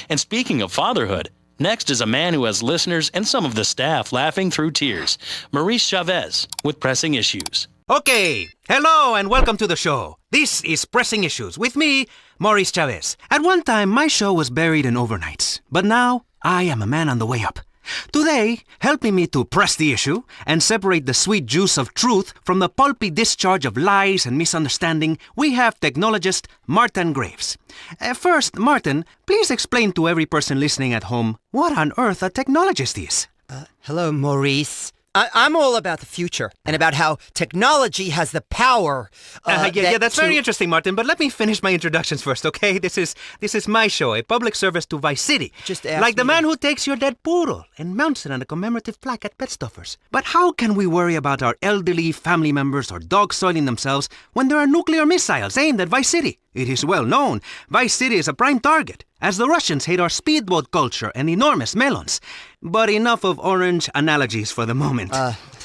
And speaking of fatherhood, next is a man who has listeners and some of the staff laughing through tears. Maurice Chavez with Pressing Issues. Okay, hello and welcome to the show. This is Pressing Issues with me, Maurice Chavez. At one time, my show was buried in overnights, but now I am a man on the way up. Today, helping me to press the issue and separate the sweet juice of truth from the pulpy discharge of lies and misunderstanding, we have technologist Martin Graves. First, Martin, please explain to every person listening at home what on earth a technologist is. Hello, Maurice. I'm all about the future and about how technology has the power. That's very interesting, Martin. But let me finish my introductions first, okay? This is my show, a public service to Vice City. Like the man who takes your dead poodle and mounts it on a commemorative plaque at Pet Stuffers. But how can we worry about our elderly family members or dogs soiling themselves when there are nuclear missiles aimed at Vice City? It is well known, Vice City is a prime target, as the Russians hate our speedboat culture and enormous melons. But enough of orange analogies for the moment.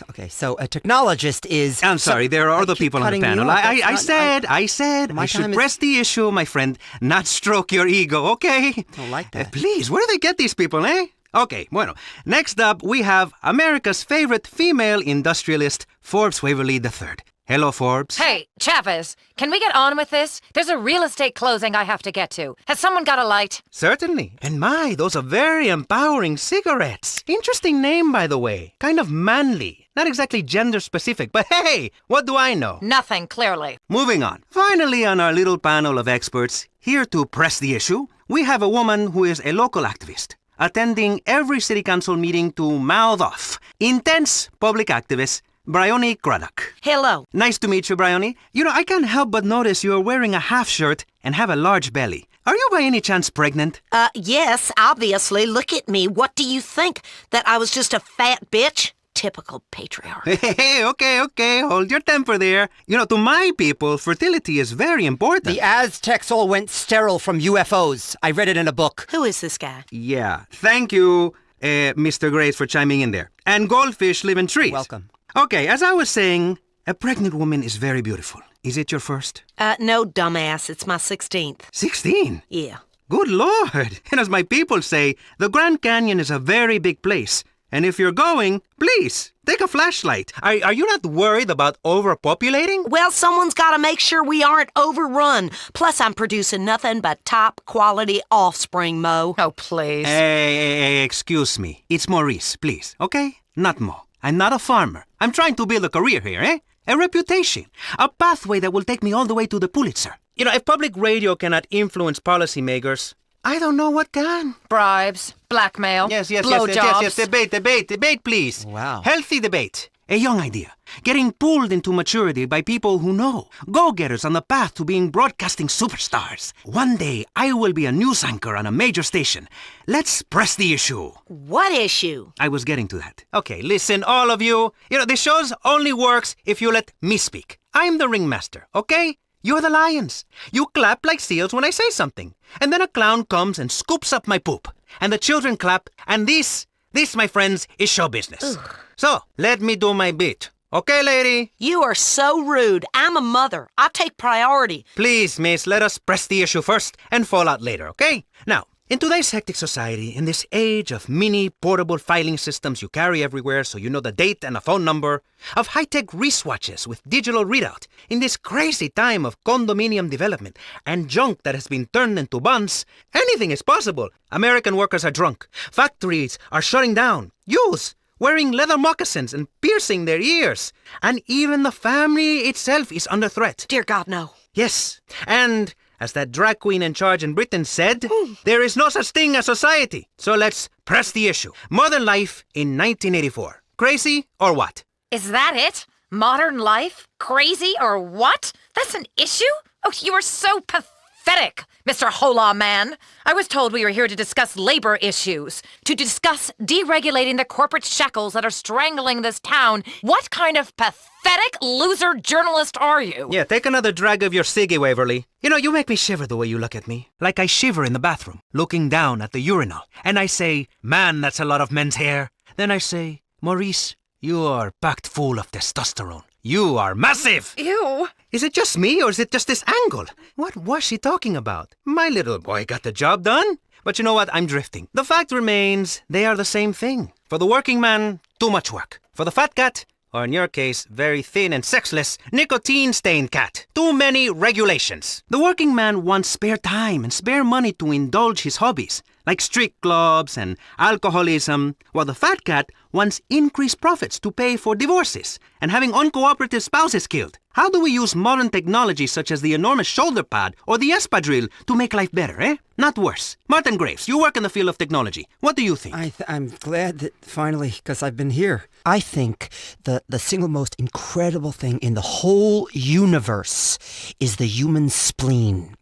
Okay, so a technologist is... I'm sorry, there are other people on the panel. I said I should press the issue, my friend, not stroke your ego, okay? I don't like that. Please, where do they get these people, eh? Okay, bueno. Next up, we have America's favorite female industrialist, Forbes Waverly III. Hello, Forbes. Hey, Chavez, can we get on with this? There's a real estate closing I have to get to. Has someone got a light? Certainly. And my, those are very empowering cigarettes. Interesting name, by the way. Kind of manly. Not exactly gender-specific, but hey, what do I know? Nothing, clearly. Moving on. Finally, on our little panel of experts, here to press the issue, we have a woman who is a local activist, attending every city council meeting to mouth off. Intense public activist, Bryony Craddock. Hello. Nice to meet you, Bryony. You know, I can't help but notice you are wearing a half shirt and have a large belly. Are you by any chance pregnant? Yes, obviously. Look at me. What do you think? That I was just a fat bitch? Typical patriarch. Hey, okay. Hold your temper there. You know, to my people, fertility is very important. The Aztecs all went sterile from UFOs. I read it in a book. Who is this guy? Yeah. Thank you, Mr. Grace, for chiming in there. And goldfish live in trees. Welcome. Okay, as I was saying, a pregnant woman is very beautiful. Is it your first? No, dumbass. It's my 16th. 16? Yeah. Good Lord. And as my people say, the Grand Canyon is a very big place. And if you're going, please, take a flashlight. Are you not worried about overpopulating? Well, someone's got to make sure we aren't overrun. Plus, I'm producing nothing but top-quality offspring, Mo. Oh, please. Hey, excuse me. It's Maurice, please, okay? Not Mo. I'm not a farmer. I'm trying to build a career here, eh? A reputation. A pathway that will take me all the way to the Pulitzer. You know, if public radio cannot influence policymakers, I don't know what can. Bribes, blackmail, blowjobs. Yes. Debate, please. Wow. Healthy debate. A young idea. Getting pulled into maturity by people who know. Go-getters on the path to being broadcasting superstars. One day, I will be a news anchor on a major station. Let's press the issue. What issue? I was getting to that. Okay, listen, all of you. You know, the shows only works if you let me speak. I'm the ringmaster, okay? You're the lions. You clap like seals when I say something. And then a clown comes and scoops up my poop. And the children clap, and this, my friends, is show business. Ugh. So, let me do my bit. Okay, lady? You are so rude. I'm a mother. I take priority. Please, miss, let us press the issue first and fall out later, okay? Now, in today's hectic society, in this age of mini portable filing systems you carry everywhere so you know the date and a phone number, of high-tech wristwatches with digital readout, in this crazy time of condominium development and junk that has been turned into buns, anything is possible. American workers are drunk. Factories are shutting down. Youths wearing leather moccasins and piercing their ears. And even the family itself is under threat. Dear God, no. Yes, and as that drag queen in charge in Britain said, there is no such thing as society. So let's press the issue. Modern life in 1984. Crazy or what? Is that it? Modern life? Crazy or what? That's an issue? Oh, you are so pathetic, Mr. Hola Man. I was told we were here to discuss labor issues, to discuss deregulating the corporate shackles that are strangling this town. What kind of pathetic loser journalist are you? Yeah, take another drag of your ciggy, Waverly. You know, you make me shiver the way you look at me. Like I shiver in the bathroom, looking down at the urinal. And I say, man, that's a lot of men's hair. Then I say, Maurice, you are packed full of testosterone. You are massive! Ew. Is it just me, or is it just this angle? What was she talking about? My little boy got the job done. But you know what? I'm drifting. The fact remains, they are the same thing. For the working man, too much work. For the fat cat, or in your case, very thin and sexless, nicotine-stained cat, too many regulations. The working man wants spare time and spare money to indulge his hobbies, like street clubs and alcoholism, while the fat cat wants increased profits to pay for divorces and having uncooperative spouses killed. How do we use modern technology such as the enormous shoulder pad or the espadrille to make life better, eh? Not worse. Martin Graves, you work in the field of technology. What do you think? I'm glad that finally, because I've been here. I think the single most incredible thing in the whole universe is the human spleen.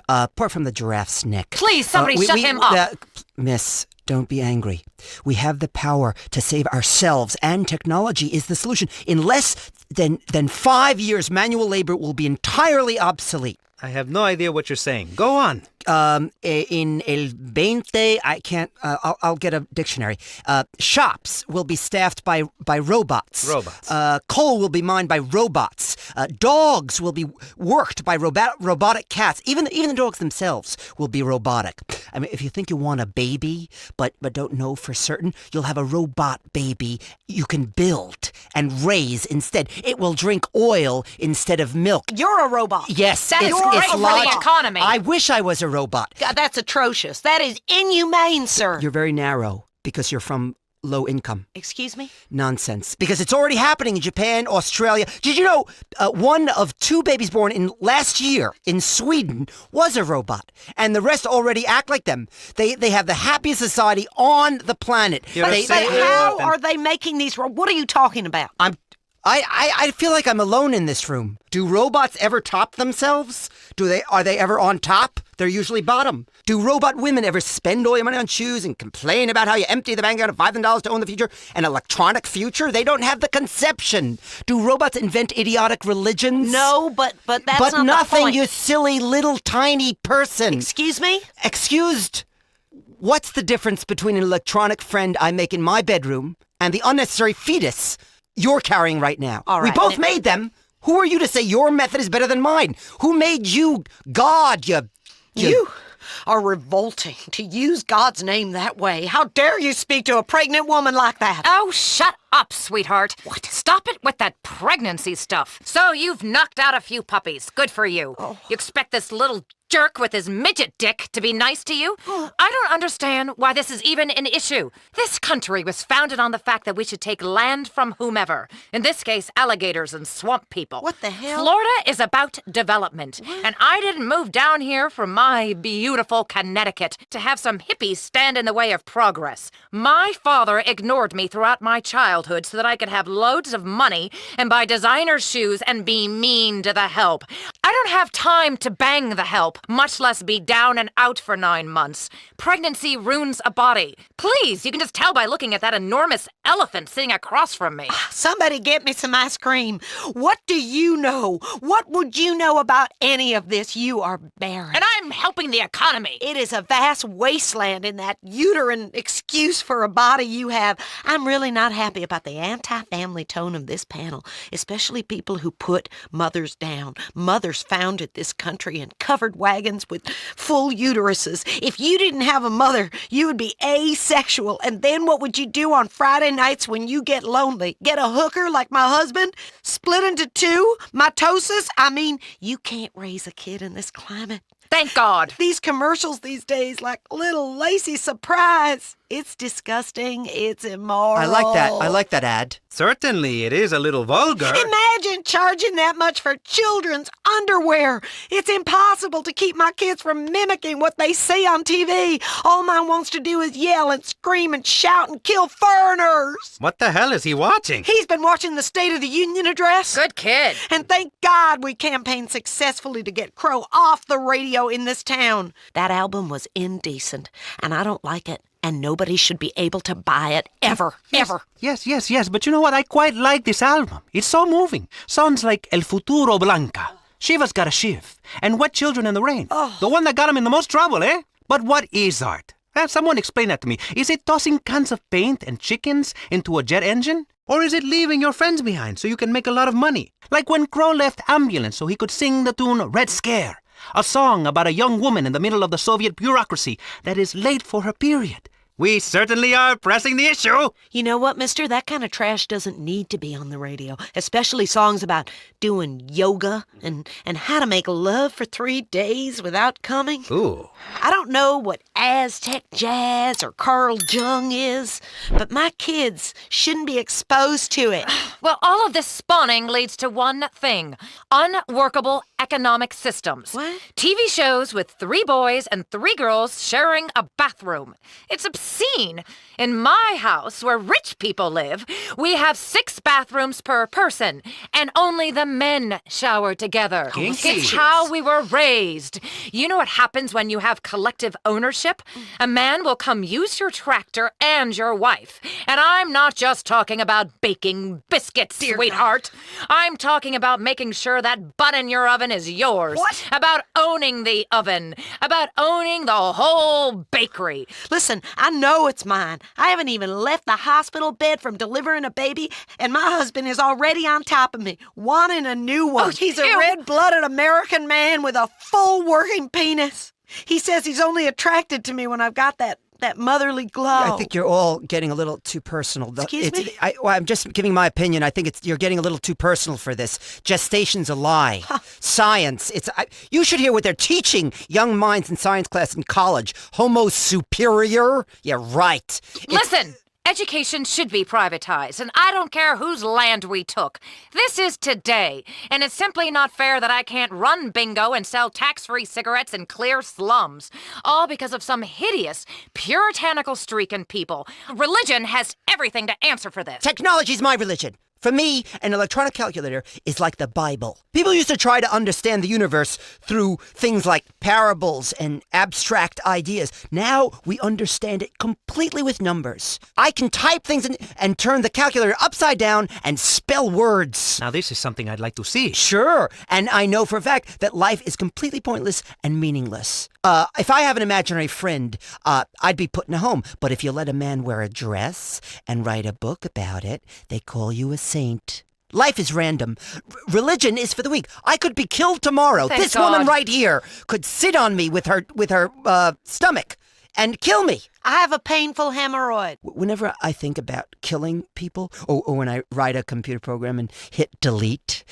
Apart from the giraffe's neck. Please, somebody shut him up. Miss, don't be angry. We have the power to save ourselves, and technology is the solution. In less than 5 years, manual labor will be entirely obsolete. I have no idea what you're saying. Go on. In el 20, I can't, I'll get a dictionary. Shops will be staffed by robots. Coal will be mined by robots. Dogs will be worked by robotic cats. Even the dogs themselves will be robotic. I mean, if you think you want a baby, but don't know for certain, you'll have a robot baby you can build and raise instead. It will drink oil instead of milk. You're a robot. Yes, That is great for the economy. I wish I was a robot. God, that's atrocious. That is inhumane, sir. You're very narrow because you're from low income. Excuse me? Nonsense. Because it's already happening in Japan, Australia. Did you know one of 2 babies born in last year in Sweden was a robot, and the rest already act like them. They have the happiest society on the planet. But how are they making these? What are you talking about? I feel like I'm alone in this room. Do robots ever top themselves? Are they ever on top? They're usually bottom. Do robot women ever spend all your money on shoes and complain about how you empty the bank account of $5,000 to own the future? An electronic future? They don't have the conception. Do robots invent idiotic religions? No, but that's not But nothing, the point. you silly little tiny person. Excuse me? Excused? What's the difference between an electronic friend I make in my bedroom and the unnecessary fetus you're carrying right now? All right. We both made them. Who are you to say your method is better than mine? Who made you God, You are revolting to use God's name that way. How dare you speak to a pregnant woman like that? Oh, shut up, sweetheart. What? Stop it with that pregnancy stuff. So you've knocked out a few puppies. Good for you. Oh. You expect this little jerk with his midget dick to be nice to you? I don't understand why this is even an issue. This country was founded on the fact that we should take land from whomever. In this case, alligators and swamp people. What the hell? Florida is about development. And I didn't move down here from my beautiful Connecticut to have some hippies stand in the way of progress. My father ignored me throughout my childhood so that I could have loads of money and buy designer shoes and be mean to the help. I don't have time to bang the help, much less be down and out for 9 months. Pregnancy ruins a body. Please, you can just tell by looking at that enormous elephant sitting across from me. Somebody get me some ice cream. What do you know? What would you know about any of this? You are barren. And I'm helping the economy. It is a vast wasteland in that uterine excuse for a body you have. I'm really not happy about the anti-family tone of this panel, especially people who put mothers down. Mothers founded this country and covered wagons with full uteruses. If you didn't have a mother, you would be asexual. And then what would you do on Friday nights when you get lonely? Get a hooker like my husband? Split into 2? Mitosis? I mean, you can't raise a kid in this climate. Thank God. These commercials these days, like little lacy surprise. It's disgusting. It's immoral. I like that ad. Certainly, it is a little vulgar. Imagine charging that much for children's underwear. It's impossible to keep my kids from mimicking what they see on TV. All mine wants to do is yell and scream and shout and kill foreigners. What the hell is he watching? He's been watching the State of the Union address. Good kid. And thank God we campaigned successfully to get Crow off the radio in this town. That album was indecent, and I don't like it. And nobody should be able to buy it ever. Yes. But you know what? I quite like this album. It's so moving. Sounds like El Futuro Blanca. Shiva's Got a Shiv. And Wet Children in the Rain. Oh. The one that got him in the most trouble, eh? But what is art? Someone explain that to me. Is it tossing cans of paint and chickens into a jet engine? Or is it leaving your friends behind so you can make a lot of money? Like when Crow left Ambulance so he could sing the tune Red Scare. A song about a young woman in the middle of the Soviet bureaucracy that is late for her period. We certainly are pressing the issue. You know what, mister? That kind of trash doesn't need to be on the radio, especially songs about doing yoga and how to make love for 3 days without coming. Ooh. I don't know what Aztec jazz or Carl Jung is, but my kids shouldn't be exposed to it. Well, all of this spawning leads to one thing: unworkable economic systems. What? TV shows with 3 boys and 3 girls sharing a bathroom. It's obscene. In my house, where rich people live, we have 6 bathrooms per person, and only the men shower together. Kinky. It's how we were raised. You know what happens when you have collective ownership? A man will come use your tractor and your wife. And I'm not just talking about baking biscuits, sweetheart. I'm talking about making sure that bun in your oven is yours. What? About owning the oven. About owning the whole bakery. Listen, I know it's mine. I haven't even left the hospital bed from delivering a baby, and my husband is already on top of me, wanting a new one. Oh, He's a ew. red-blooded American man with a full working penis. He says he's only attracted to me when I've got that motherly glow. I think you're all getting a little too personal. Excuse me? I'm just giving my opinion. I think you're getting a little too personal for this. Gestation's a lie. Science. You should hear what they're teaching young minds in science class in college. Homo superior? Yeah, right. Listen! Education should be privatized, and I don't care whose land we took. This is today, and it's simply not fair that I can't run bingo and sell tax-free cigarettes in clear slums, all because of some hideous, puritanical streak in people. Religion has everything to answer for this. Technology's my religion. For me, an electronic calculator is like the Bible. People used to try to understand the universe through things like parables and abstract ideas. Now we understand it completely with numbers. I can type things and turn the calculator upside down and spell words. Now this is something I'd like to see. Sure, and I know for a fact that life is completely pointless and meaningless. If I have an imaginary friend, I'd be put in a home. But if you let a man wear a dress and write a book about it, they call you a saint. Life is random. Religion is for the weak. I could be killed tomorrow. Thank This God. woman right here could sit on me with her stomach and kill me. I have a painful hemorrhoid. Whenever I think about killing people, or when I write a computer program and hit delete,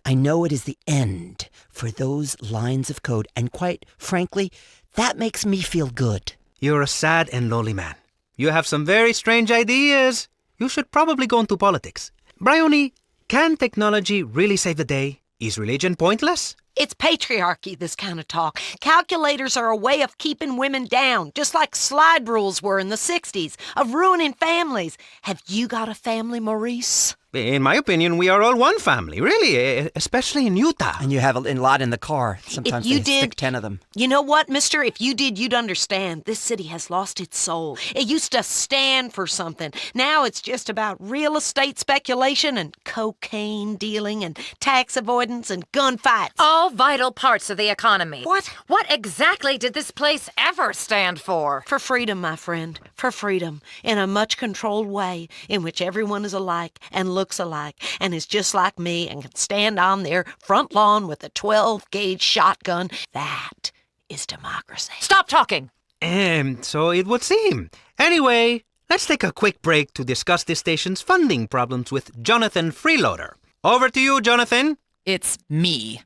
I know it is the end for those lines of code. And quite frankly, that makes me feel good. You're a sad and lonely man. You have some very strange ideas. You should probably go into politics. Bryony, can technology really save the day? Is religion pointless? It's patriarchy, this kind of talk. Calculators are a way of keeping women down, just like slide rules were in the 60s, of ruining families. Have you got a family, Maurice? In my opinion, we are all one family, really, especially in Utah. And you have a lot in the car. Sometimes you they stick did- 10 of them. You know what, mister? If you did, you'd understand. This city has lost its soul. It used to stand for something. Now it's just about real estate speculation and cocaine dealing and tax avoidance and gunfights. All vital parts of the economy. What? What exactly did this place ever stand for? For freedom, my friend. For freedom. In a much controlled way in which everyone is alike and looks alike and is just like me and can stand on their front lawn with a 12-gauge shotgun. That is democracy. Stop talking! So it would seem. Anyway, let's take a quick break to discuss this station's funding problems with Jonathan Freeloader. Over to you, Jonathan. It's me.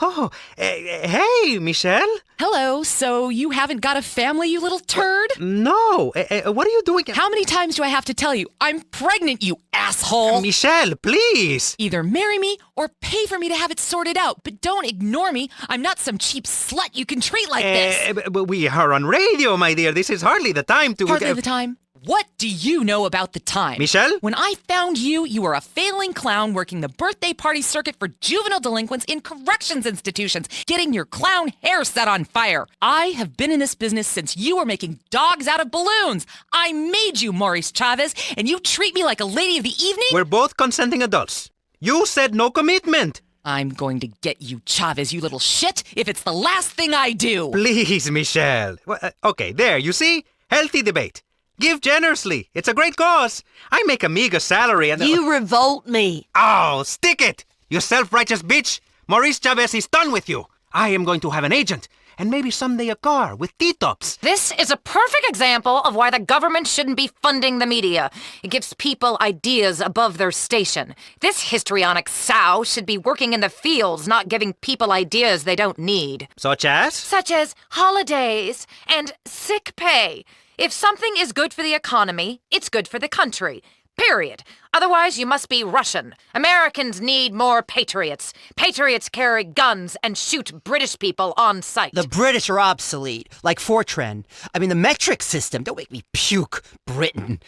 Oh, hey, Michelle. Hello, so you haven't got a family, you little turd? No, what are you doing? How many times do I have to tell you? I'm pregnant, you asshole! Michelle, please. Either marry me or pay for me to have it sorted out, but don't ignore me. I'm not some cheap slut you can treat like this. But we are on radio, my dear. This is hardly the time to... Hardly the time. What do you know about the time? Michelle? When I found you, you were a failing clown working the birthday party circuit for juvenile delinquents in corrections institutions, getting your clown hair set on fire. I have been in this business since you were making dogs out of balloons. I made you, Maurice Chavez, and you treat me like a lady of the evening? We're both consenting adults. You said no commitment. I'm going to get you, Chavez, you little shit, if it's the last thing I do. Please, Michelle. Well, okay, there, you see? Healthy debate. Give generously. It's a great cause. I make a meager salary and... You revolt me. Oh, stick it! You self-righteous bitch! Maurice Chavez is done with you. I am going to have an agent, and maybe someday a car with T-tops. This is a perfect example of why the government shouldn't be funding the media. It gives people ideas above their station. This histrionic sow should be working in the fields, not giving people ideas they don't need. Such as? Such as holidays and sick pay. If something is good for the economy, it's good for the country. Period. Otherwise, you must be Russian. Americans need more patriots. Patriots carry guns and shoot British people on sight. The British are obsolete, like Fortran. I mean, the metric system. Don't make me puke, Britain.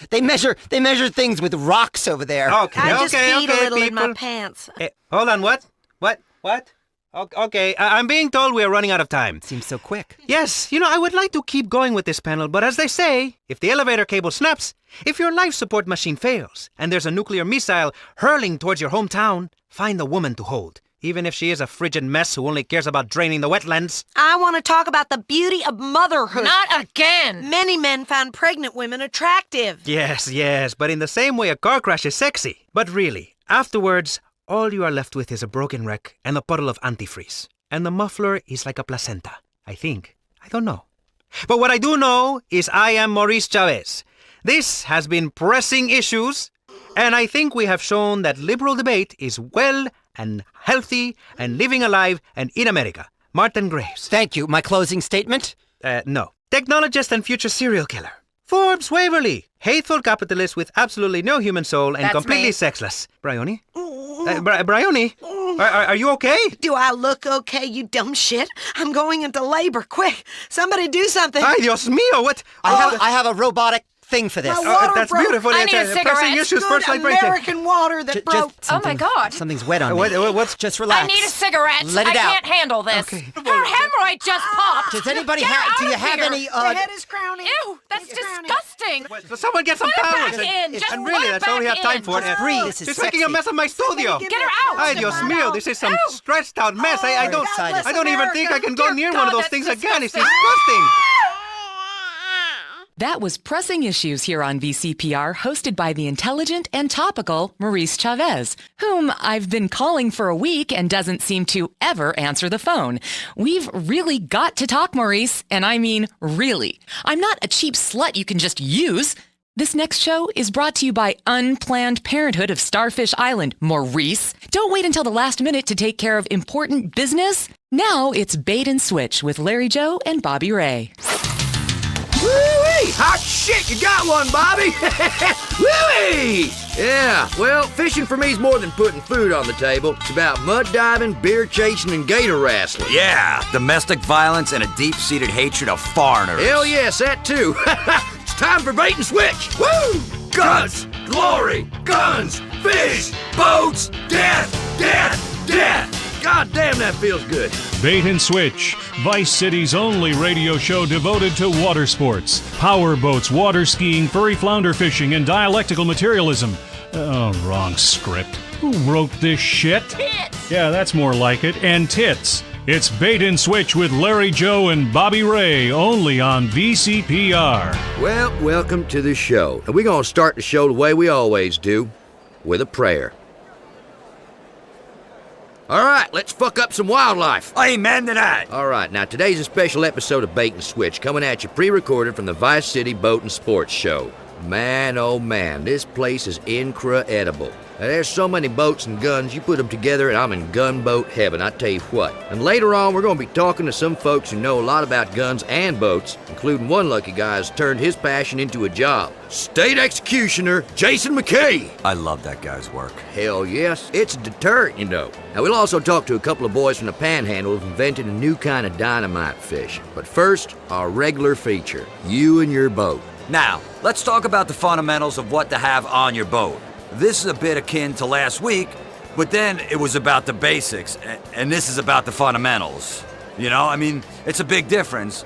They measure things with rocks over there. Okay, I just peed a little people. in my pants. Hold on, what? Okay, I'm being told we are running out of time. Seems so quick. Yes, I would like to keep going with this panel, but as they say, if the elevator cable snaps, if your life support machine fails, and there's a nuclear missile hurling towards your hometown, find a woman to hold, even if she is a frigid mess who only cares about draining the wetlands. I want to talk about the beauty of motherhood. Not again! Many men found pregnant women attractive. Yes, but in the same way a car crash is sexy. But really, afterwards, all you are left with is a broken wreck and a puddle of antifreeze. And the muffler is like a placenta, I think. I don't know. But what I do know is I am Maurice Chavez. This has been Pressing Issues, and I think we have shown that liberal debate is well and healthy and living alive and in America. Martin Graves. Thank you. My closing statement? No. Technologist and future serial killer. Forbes Waverly. Hateful capitalist with absolutely no human soul and That's completely me. Sexless. Bryony? Bryony? Are you okay? Do I look okay, you dumb shit? I'm going into labor. Quick, somebody do something. Ay, Dios mío, what? I have a robotic thing for this. My water That's broke. beautiful. I need a Pressing cigarette. Issues, Good first light break. American water that broke. Oh my God. Something's wet on me. What's... Just relax. I need a cigarette. Let it I out. can't handle this. Okay. Her hemorrhoid just popped. Does anybody Get have? Do out you of have here. any? The head is crowning. Ew, that's It's crowning. disgusting. So someone get some Put it towels. back in. Just And put really, it that's all we back have time in. for. Just breathe. This is She's making a sexy. mess of my studio. Somebody Get her out. Ay, Dios mío, this is some Ow. stretched out mess. I don't excited. I don't even think I can go Dear near God, one of those that's things again. It's disgusting. disgusting. That was Pressing Issues here on VCPR, hosted by the intelligent and topical Maurice Chavez, whom I've been calling for a week and doesn't seem to ever answer the phone. We've really got to talk, Maurice, and I mean really. I'm not a cheap slut you can just use. This next show is brought to you by Unplanned Parenthood of Starfish Island, Maurice. Don't wait until the last minute to take care of important business. Now it's Bait and Switch with Larry Joe and Bobby Ray. Woo-wee! Hot shit, you got one, Bobby! Woo-wee! Yeah, well, fishing for me is more than putting food on the table. It's about mud diving, beer chasing, and gator wrestling. Yeah, domestic violence and a deep-seated hatred of foreigners. Hell yes, that too. It's time for bait and switch. Woo! Guns, glory, guns, fish, boats, death, death, death. God damn, that feels good. Bait and Switch, Vice City's only radio show devoted to water sports, power boats, water skiing, furry flounder fishing, and dialectical materialism. Oh, wrong script. Who wrote this shit? Tits. Yeah, that's more like it. And tits. It's Bait and Switch with Larry Joe and Bobby Ray, only on VCPR. Well, welcome to the show. And we're gonna start the show the way we always do, with a prayer. All right, let's fuck up some wildlife. Amen to that. All right, now today's a special episode of Bait and Switch, coming at you pre-recorded from the Vice City Boat and Sports Show. Man, oh man, this place is incredible. Now, there's so many boats and guns, you put them together and I'm in gunboat heaven, I tell you what. And later on, we're going to be talking to some folks who know a lot about guns and boats, including one lucky guy who's turned his passion into a job. State Executioner Jason McKay. I love that guy's work. Hell yes, it's a deterrent, you know. Now, we'll also talk to a couple of boys from the Panhandle who've invented a new kind of dynamite fish. But first, our regular feature, you and your boat. Now, let's talk about the fundamentals of what to have on your boat. This is a bit akin to last week, but then it was about the basics, and this is about the fundamentals. You know, I mean, it's a big difference,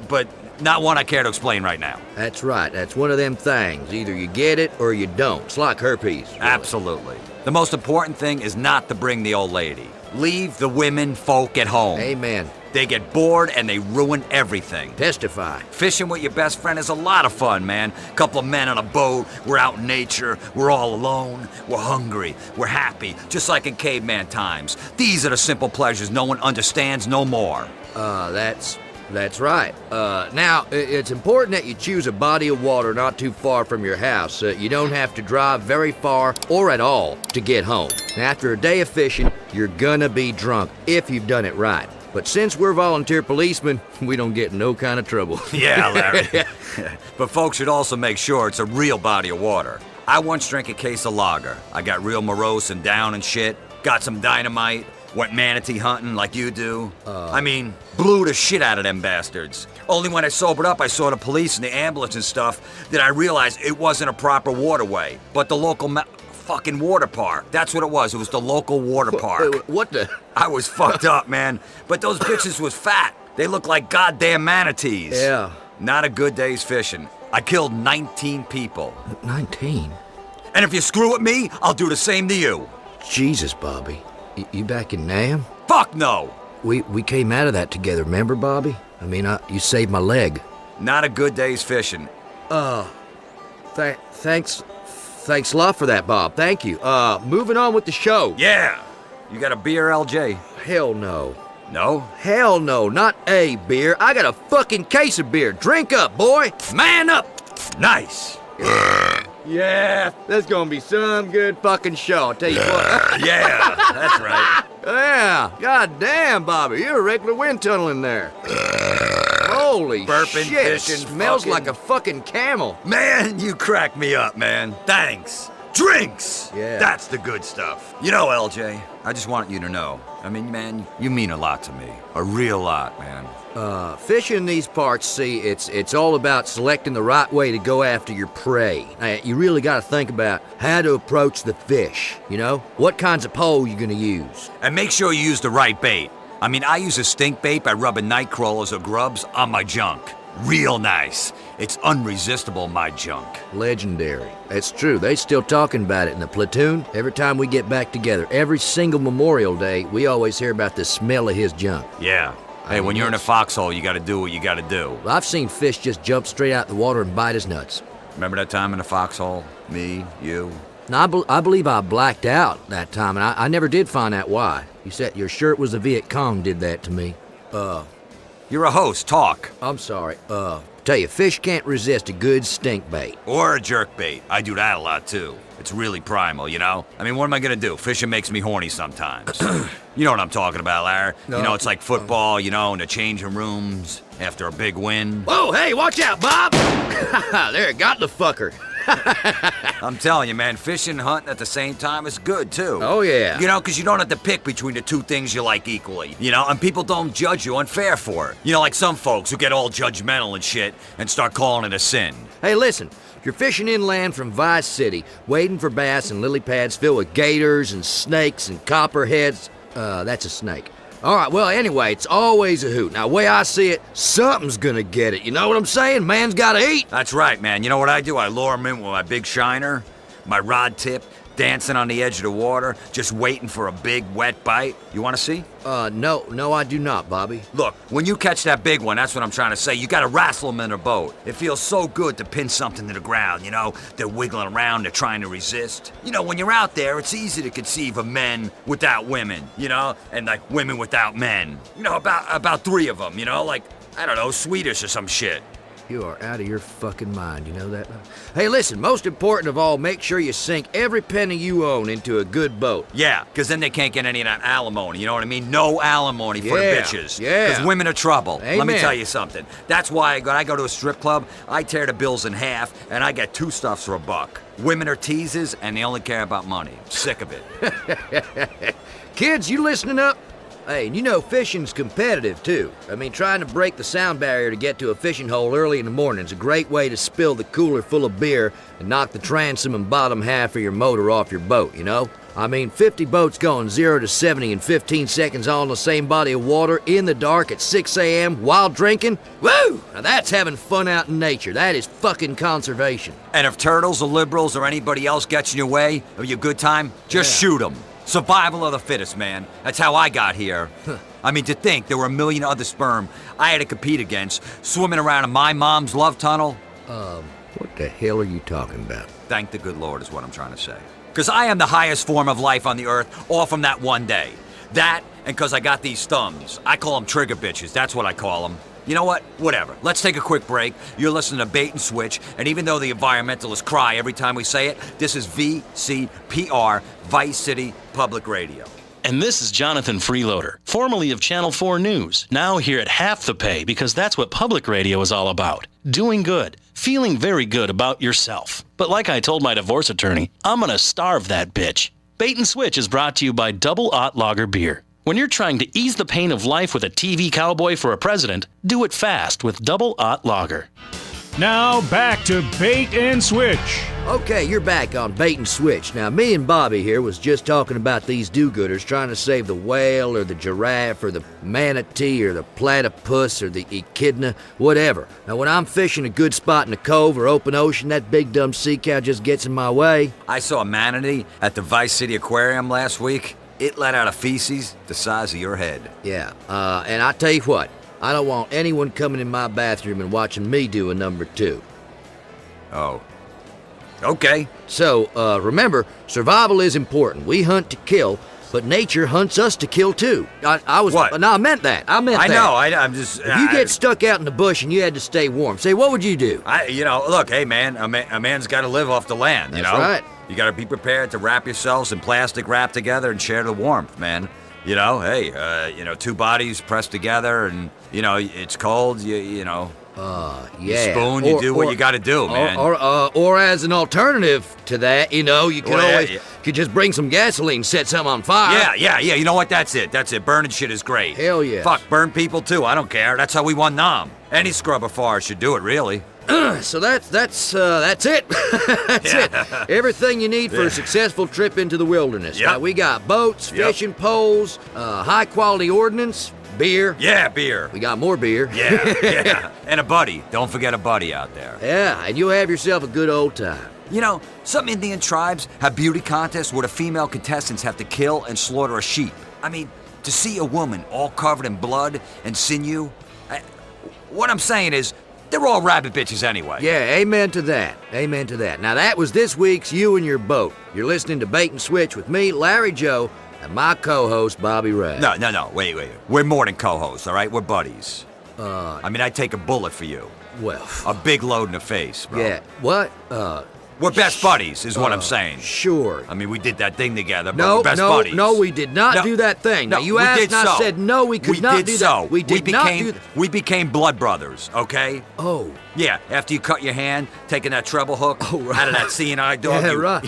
but not one I care to explain right now. That's right, that's one of them things. Either you get it or you don't. It's like herpes. Really. Absolutely. The most important thing is not to bring the old lady. Leave the women folk at home. Amen. They get bored and they ruin everything. Testify. Fishing with your best friend is a lot of fun, man. Couple of men on a boat, we're out in nature, we're all alone, we're hungry, we're happy, just like in caveman times. These are the simple pleasures no one understands no more. That's right. Now, it's important that you choose a body of water not too far from your house. You don't have to drive very far or at all to get home. After a day of fishing, you're gonna be drunk if you've done it right. But since we're volunteer policemen, we don't get in no kind of trouble. Yeah, Larry. But folks should also make sure it's a real body of water. I once drank a case of lager. I got real morose and down and shit. Got some dynamite. Went manatee hunting like you do. Blew the shit out of them bastards. Only when I sobered up, I saw the police and the ambulance and stuff, that I realized it wasn't a proper waterway, but the local fucking water park. That's what it was. It was the local water park. What the? I was fucked up, man. But those bitches was fat. They looked like goddamn manatees. Yeah. Not a good day's fishing. I killed 19 people. 19? And if you screw with me, I'll do the same to you. Jesus, Bobby. You back in Nam? Fuck no! We came out of that together, remember, Bobby? You saved my leg. Not a good day's fishing. Thanks a lot for that, Bob. Thank you. Moving on with the show. Yeah! You got a beer, LJ? Hell no. No? Hell no, not a beer. I got a fucking case of beer. Drink up, boy. Man up. Nice! Yeah, that's gonna be some good fucking show, I'll tell you what. Yeah, that's right. Yeah, god damn, Bobby, you're a regular wind tunnel in there. Holy Burping, shit, fishing, smells fucking- like a fucking camel. Man, you crack me up, man. Thanks. Drinks! Yeah. That's the good stuff. You know, LJ, I just want you to know. Man, you mean a lot to me. A real lot, man. Fishing in these parts, see, it's all about selecting the right way to go after your prey. Now, you really gotta think about how to approach the fish, you know? What kinds of pole you gonna use? And make sure you use the right bait. I use a stink bait by rubbing night crawlers or grubs on my junk. Real nice. It's unresistible, my junk. Legendary. It's true, they still talking about it in the platoon. Every time we get back together, every single Memorial Day, we always hear about the smell of his junk. Yeah. Hey, when you're in a foxhole, you gotta do what you gotta do. Well, I've seen fish just jump straight out the water and bite his nuts. Remember that time in the foxhole? Me, you? Now, I believe I blacked out that time, and I never did find out why. You said you're sure it was the Viet Cong did that to me. You're a host, talk. I'm sorry. Tell you, fish can't resist a good stink bait. Or a jerk bait. I do that a lot, too. It's really primal, you know? What am I gonna do? Fishing makes me horny sometimes. You know what I'm talking about, Larry. No. You know, it's like football, in the changing rooms after a big win. Whoa, hey, watch out, Bob! There, got the fucker. I'm telling you, man, fishing and hunting at the same time is good, too. Oh, yeah. Because you don't have to pick between the two things you like equally, and people don't judge you unfair for it. Like some folks who get all judgmental and shit and start calling it a sin. Hey, listen, if you're fishing inland from Vice City, wading for bass in lily pads filled with gators and snakes and copperheads, that's a snake. All right, well, anyway, it's always a hoot. Now, the way I see it, something's gonna get it. You know what I'm saying? Man's gotta eat. That's right, man. You know what I do? I lure them in with my big shiner, my rod tip, dancing on the edge of the water, just waiting for a big, wet bite. You want to see? No, I do not, Bobby. Look, when you catch that big one, that's what I'm trying to say. You gotta wrestle them in a boat. It feels so good to pin something to the ground, They're wiggling around, they're trying to resist. When you're out there, it's easy to conceive of men without women, and like women without men. About three of them, I don't know, Swedish or some shit. You are out of your fucking mind, you know that? Hey, listen, most important of all, make sure you sink every penny you own into a good boat. Yeah, because then they can't get any of that alimony, you know what I mean? No alimony for the bitches. Yeah. Because women are trouble. Amen. Let me tell you something. That's why when I go to a strip club, I tear the bills in half, and I get two stuffs for $1. Women are teasers, and they only care about money. Sick of it. Kids, you listening up? Hey, and fishing's competitive, too. Trying to break the sound barrier to get to a fishing hole early in the morning is a great way to spill the cooler full of beer and knock the transom and bottom half of your motor off your boat, 50 boats going 0 to 70 in 15 seconds all in the same body of water in the dark at 6 a.m. while drinking? Woo! Now that's having fun out in nature. That is fucking conservation. And if turtles or liberals or anybody else gets in your way of your good time, just shoot them. Survival of the fittest, man. That's how I got here. I mean, to think there were a million other sperm I had to compete against swimming around in my mom's love tunnel. What the hell are you talking about? Thank the good Lord is what I'm trying to say. Because I am the highest form of life on the earth, all from that one day. That, and because I got these thumbs. I call them trigger bitches, that's what I call them. You know what? Whatever. Let's take a quick break. You're listening to Bait and Switch, and even though the environmentalists cry every time we say it, this is VCPR, Vice City Public Radio. And this is Jonathan Freeloader, formerly of Channel 4 News, now here at half the pay because that's what public radio is all about. Doing good, feeling very good about yourself. But like I told my divorce attorney, I'm gonna starve that bitch. Bait and Switch is brought to you by Double Aught Lager Beer. When you're trying to ease the pain of life with a TV cowboy for a president, do it fast with Double Aught Lager. Now back to Bait and Switch. Okay, you're back on Bait and Switch. Now, me and Bobby here was just talking about these do-gooders trying to save the whale or the giraffe or the manatee or the platypus or the echidna, whatever. Now, when I'm fishing a good spot in the cove or open ocean, that big dumb sea cow just gets in my way. I saw a manatee at the Vice City Aquarium last week. It let out a feces the size of your head. Yeah, and I tell you what, I don't want anyone coming in my bathroom and watching me do a number 2. Oh. Okay. So, remember, survival is important. We hunt to kill, but nature hunts us to kill too. I was... What? No, I meant that. I know, I'm just... If you get stuck out in the bush and you had to stay warm, say, what would you do? Look, hey, man, a man's got to live off the land, you know? That's right. You got to be prepared to wrap yourselves in plastic wrap together and share the warmth, man. You know, hey, two bodies pressed together and, it's cold, Yeah. You spoon, you do what you got to do, man. Or as an alternative to that, you could could just bring some gasoline, set something on fire. Yeah, you know what? That's it. Burning shit is great. Hell yeah. Fuck, burn people too, I don't care. That's how we won Nam. Any scrubber forest should do it, really. So that's it. That's it. Everything you need for a successful trip into the wilderness. Yep. Now, we got boats, fishing poles, high-quality ordnance, beer. Yeah, beer. We got more beer. Yeah. And a buddy. Don't forget a buddy out there. Yeah, and you'll have yourself a good old time. You know, some Indian tribes have beauty contests where the female contestants have to kill and slaughter a sheep. I mean, to see a woman all covered in blood and sinew, what I'm saying is, they're all rabbit bitches anyway. Yeah, amen to that. Amen to that. Now, that was this week's You and Your Boat. You're listening to Bait and Switch with me, Larry Joe, and my co-host, Bobby Ray. No, wait. We're more than co-hosts, all right? We're buddies. I'd take a bullet for you. Well... A big load in the face, bro. Yeah, what? We're best buddies, is what I'm saying. Sure. I mean, we did that thing together, but we're best buddies. No, we did not do that thing. Now, you asked and I said no, we could not do that. We did not do that. We became blood brothers, okay? Oh. Yeah, after you cut your hand, taking that treble hook out of that CNI dog, Yeah, right.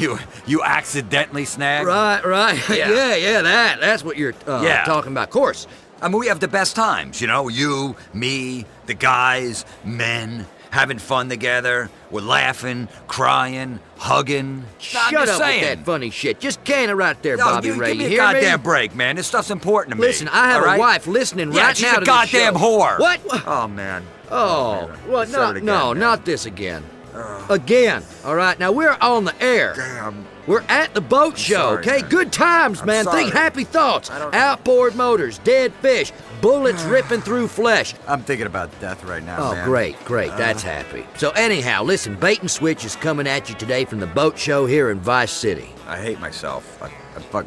you accidentally snagged. Right. Yeah. That's what you're talking about. Of course. I mean, we have the best times, you, me, the guys, men, having fun together. We're laughing, crying, hugging. Shut up with that funny shit. Just can it right there, No, Bobby Ray. give me You a hear goddamn me? break, man. This stuff's important to me. Listen, I have all right? a wife listening right she's now a to goddamn this show. whore. What? Oh, man. Oh, well, Start it again, no, man. not this again. Again, all right? Now, we're on the air. Damn. We're at the boat show, sorry, okay? man. Good times, I'm man. sorry. Think happy thoughts. I don't- Outboard motors, dead fish, bullets ripping through flesh. I'm thinking about death right now, Oh, man. great. That's happy. So anyhow, listen, Bait and Switch is coming at you today from the boat show here in Vice City. I hate myself.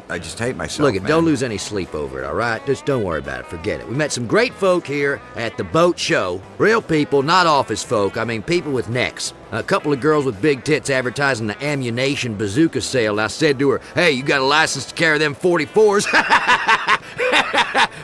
I just hate myself, Look, man. don't lose any sleep over it, all right? Just don't worry about it. Forget it. We met some great folk here at the boat show. Real people, not office folk. I mean, people with necks. A couple of girls with big tits advertising the ammunition bazooka sale. I said to her, hey, you got a license to carry them 44s?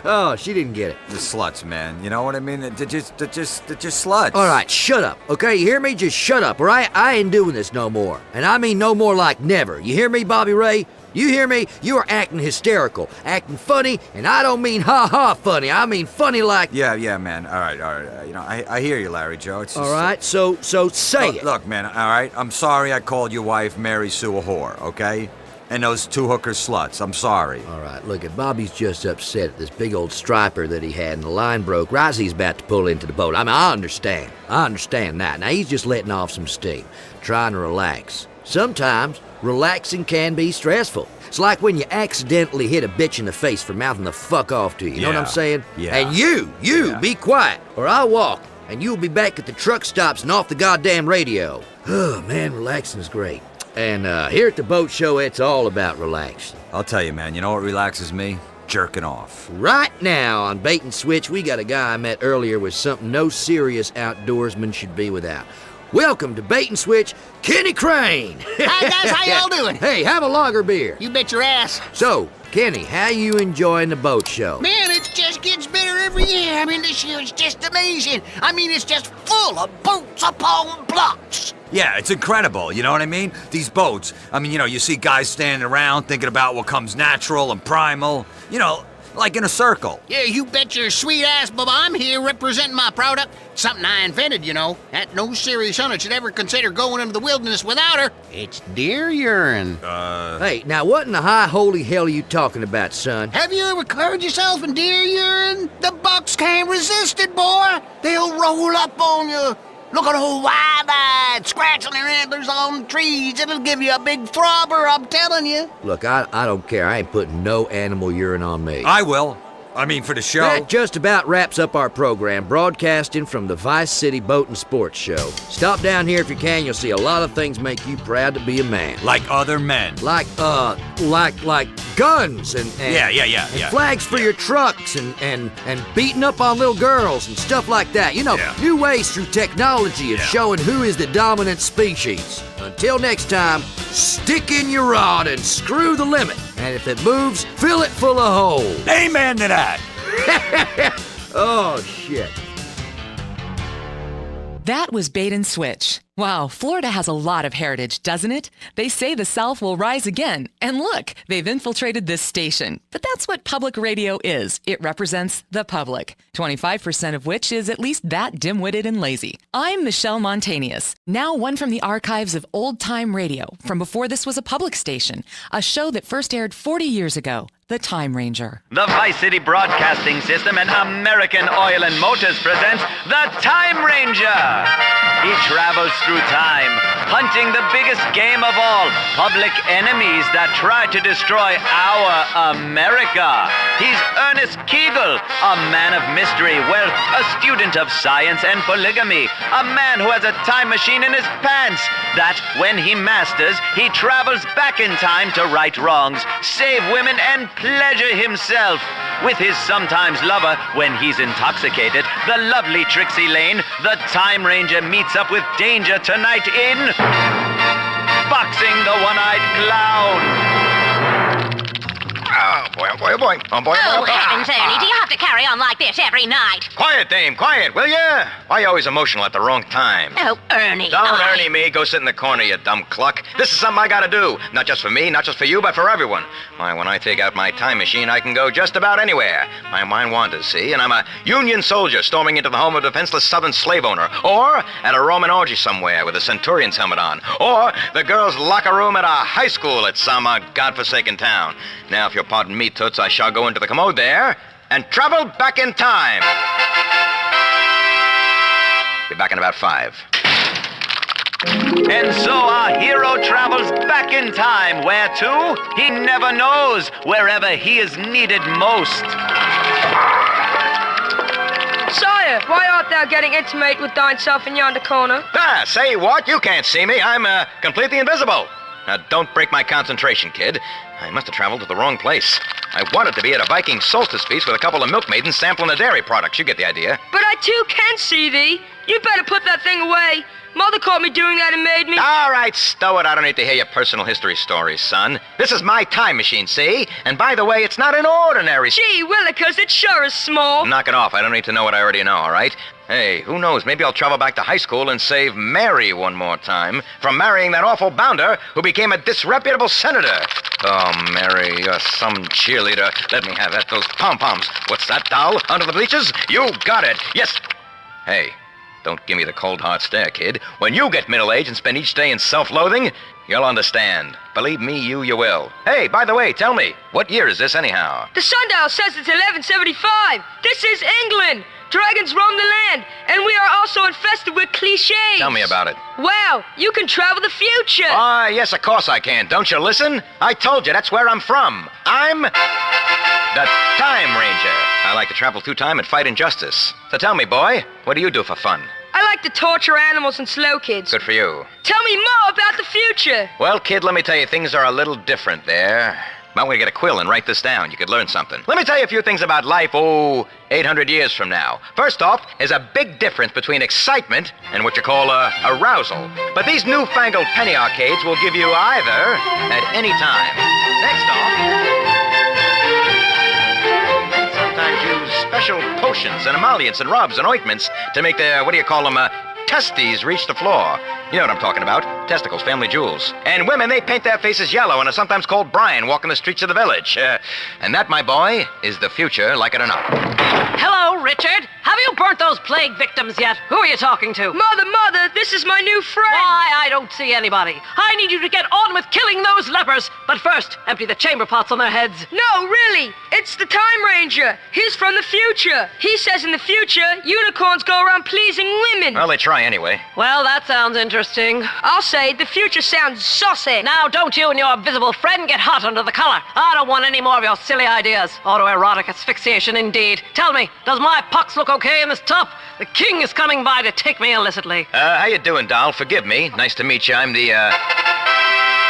Oh, she didn't get it. The sluts, man. You know what I mean? They're just sluts. All right, shut up, okay? You hear me? Just shut up, all right? I ain't doing this no more. And I mean no more like never. You hear me, Bobby Ray? You hear me? You are acting hysterical, acting funny, and I don't mean ha-ha funny. I mean funny like... Yeah, man. All right. I hear you, Larry Joe. It's just, All right, so say it. Look, man, all right? I'm sorry I called your wife Mary Sue a whore, okay? And those two hookers sluts. I'm sorry. All right, look, if Bobby's just upset at this big old striper that he had and the line broke right as he's about to pull into the boat. I mean, I understand that. Now, he's just letting off some steam, trying to relax. Sometimes, relaxing can be stressful. It's like when you accidentally hit a bitch in the face for mouthing the fuck off to you. You know what I'm saying? Yeah. And you, be quiet, or I'll walk, and you'll be back at the truck stops and off the goddamn radio. Oh, man, relaxing's great. And here at the boat show, it's all about relaxing. I'll tell you, man, you know what relaxes me? Jerking off. Right now on Bait and Switch, we got a guy I met earlier with something no serious outdoorsman should be without. Welcome to Bait and Switch, Kenny Crane. Hi guys, how y'all doing? Hey, have a lager beer. You bet your ass. So, Kenny, how you enjoying the boat show? Man, it just gets better every year. I mean, this year is just amazing. I mean, it's just full of boats upon blocks. Yeah, it's incredible, you know what I mean? These boats, I mean, you see guys standing around thinking about what comes natural and primal, like in a circle. Yeah, you bet your sweet ass, Bubba, I'm here representing my product. Something I invented, that no serious hunter should ever consider going into the wilderness without her. It's deer urine. Hey, now what in the high holy hell are you talking about, son? Have you ever covered yourself in deer urine? The bucks can't resist it, boy. They'll roll up on you. Look at old wide-eyed, scratching their antlers on the trees. It'll give you a big throbber, I'm telling you. Look, I don't care. I ain't putting no animal urine on me. I will. I mean, for the show. That just about wraps up our program, broadcasting from the Vice City Boat and Sports Show. Stop down here if you can. You'll see a lot of things make you proud to be a man. Like other men. Like guns and Yeah. flags for your trucks and beating up on little girls and stuff like that. New ways through technology of showing who is the dominant species. Until next time, stick in your rod and screw the limit. And if it moves, fill it full of holes. Amen to that. Oh, shit. That was Bait and Switch. Wow, Florida has a lot of heritage, doesn't it? They say the South will rise again. And look, they've infiltrated this station. But that's what public radio is. It represents the public, 25% of which is at least that dim-witted and lazy. I'm Michelle Montanius, now one from the archives of old-time radio, from before this was a public station, a show that first aired 40 years ago, The Time Ranger. The Vice City Broadcasting System and American Oil and Motors presents The Time Ranger. He travels through time, hunting the biggest game of all, public enemies that try to destroy our America. He's Ernest Kegel, a man of mystery, well, a student of science and polygamy, a man who has a time machine in his pants that, when he masters, he travels back in time to right wrongs, save women, and pleasure himself. With his sometimes lover, when he's intoxicated, the lovely Trixie Lane, the Time Ranger meets up with danger tonight in Boxing the One-Eyed Clown. Oh, boy, oh, boy, oh, boy. Oh, boy, Oh, heavens, Ernie, do you have to carry on like this every night? Quiet, dame, quiet, will ya? Why are you always emotional at the wrong time? Oh, Ernie. Don't Ernie me. Go sit in the corner, you dumb cluck. This is something I gotta do. Not just for me, not just for you, but for everyone. Why, when I take out my time machine, I can go just about anywhere. My mind wanders, see? And I'm a Union soldier storming into the home of a defenseless Southern slave owner. Or at a Roman orgy somewhere with a centurion's helmet on. Or the girls' locker room at a high school at some godforsaken town. Now, if you'll pardon me, Toots, I shall go into the commode there and travel back in time. Be back in about 5. And so our hero travels back in time. Where to? He never knows. Wherever he is needed most. Sire, why art thou getting intimate with thine self in yonder corner? Ah, say what? You can't see me. I'm completely invisible. Now, don't break my concentration, kid. I must have traveled to the wrong place. I wanted to be at a Viking solstice feast with a couple of milkmaidens sampling the dairy products. You get the idea. But I too can see thee. You better put that thing away. Mother caught me doing that and made me... All right, stow it. I don't need to hear your personal history stories, son. This is my time machine, see? And by the way, it's not an ordinary... Gee willikers, it sure is small. Knock it off. I don't need to know what I already know, all right? Hey, who knows? Maybe I'll travel back to high school and save Mary one more time from marrying that awful bounder who became a disreputable senator. Oh, Mary, you're some cheerleader. Let me have that. Those pom-poms. What's that, doll? Under the bleachers? You got it. Yes. Hey. Don't give me the cold hard stare, kid. When you get middle-aged and spend each day in self-loathing, you'll understand. Believe me, you will. Hey, by the way, tell me, what year is this anyhow? The sundial says it's 1175. This is England. Dragons roam the land, and we are also infested with cliches. Tell me about it. Wow, you can travel the future. Yes, of course I can. Don't you listen? I told you, that's where I'm from. I'm the Time Ranger. I like to travel through time and fight injustice. So tell me, boy, what do you do for fun? I like to torture animals and slow kids. Good for you. Tell me more about the future. Well, kid, let me tell you, things are a little different there. Might want to get a quill and write this down. You could learn something. Let me tell you a few things about life, 800 years from now. First off, there's a big difference between excitement and what you call arousal. But these newfangled penny arcades will give you either at any time. Next off, sometimes use special potions and emollients and rubs and ointments to make their, testes reach the floor. You know what I'm talking about. Testicles, family jewels. And women, they paint their faces yellow and are sometimes called Brian walking the streets of the village. And that, my boy, is the future, like it or not. Hello, Richard. Have you burnt those plague victims yet? Who are you talking to? Mother, this is my new friend. Why, I don't see anybody. I need you to get on with killing those lepers. But first, empty the chamber pots on their heads. No, really. It's the Time Ranger. He's from the future. He says in the future, unicorns go around pleasing women. Well, they try anyway. Well, that sounds interesting. I'll say the future sounds saucy. Now, don't you and your visible friend get hot under the collar. I don't want any more of your silly ideas. Autoerotic asphyxiation, indeed. Tell me, does my pox look okay in this top? The king is coming by to take me illicitly. How you doing, doll? Forgive me. Nice to meet you. I'm the,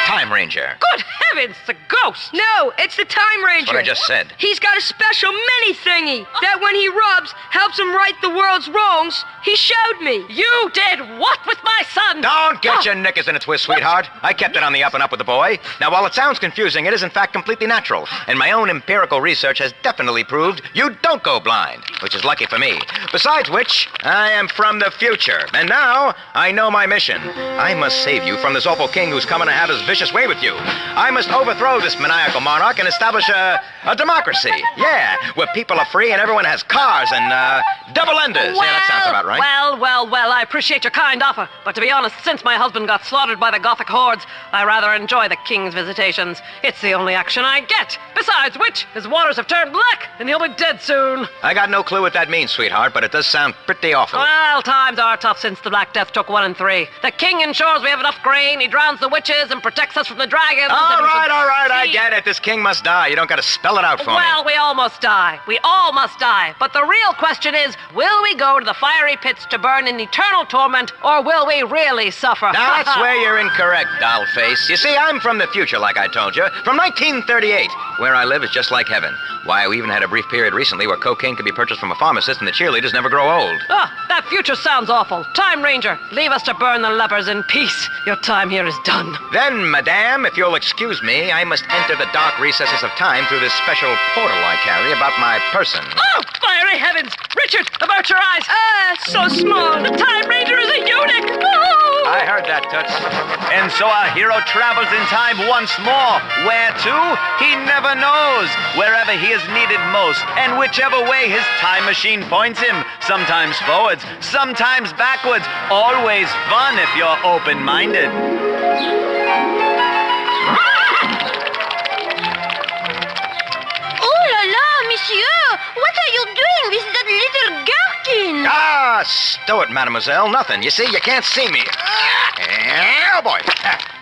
Time Ranger. Good heavens, the ghost! No, it's the Time Ranger. That's what I just said. He's got a special mini thingy that when he rubs, helps him right the world's wrongs. He showed me. You did what with my son? Don't get your knickers in a twist, sweetheart. I kept it on the up and up with the boy. Now, while it sounds confusing, it is in fact completely natural. And my own empirical research has definitely proved you don't go blind, which is lucky for me. Besides which, I am from the future. And now, I know my mission. I must save you from this awful king who's coming to have his vicious way with you. I must overthrow this maniacal monarch and establish a democracy. Yeah, where people are free and everyone has cars and double-enders. Yeah, that sounds about right. Well, I appreciate your kind offer. But to be honest, since my husband got slaughtered by the Gothic hordes, I rather enjoy the king's visitations. It's the only action I get. Besides which, his waters have turned black and he'll be dead soon. I got no clue what that means, sweetheart, but it does sound pretty awful. Well, times are tough since the Black Death took 1 and 3. The king ensures we have enough grain, he drowns the witches, and protects us from the dragons. All right, I get it. This king must die. You don't got to spell it out for me. Well, we all must die. We all must die. But the real question is, will we go to the fiery pits to burn in eternal torment, or will we really suffer? Now, that's where you're incorrect, dollface. You see, I'm from the future, like I told you, from 1938. Where I live is just like heaven. Why, we even had a brief period recently where cocaine could be purchased from a pharmacist and the cheerleaders never grow old. That future sounds awful. Time Ranger, leave us to burn the lepers in peace. Your time here is done. Then, madame, if you'll excuse me, I must enter the dark recesses of time through this special portal I carry about my person. Oh, fiery heavens! Richard, about your eyes! So small. The Time Ranger is a eunuch! Oh! I heard that, Toots. And so our hero travels in time once more. Where to? He never knows. Wherever he is needed most, and whichever way his time machine points him. Sometimes forwards, sometimes backwards. Always fun if you're open-minded. Oh la la, monsieur! What are you doing with that little gherkin? Stow it, mademoiselle. Nothing. You see, you can't see me. Oh, boy.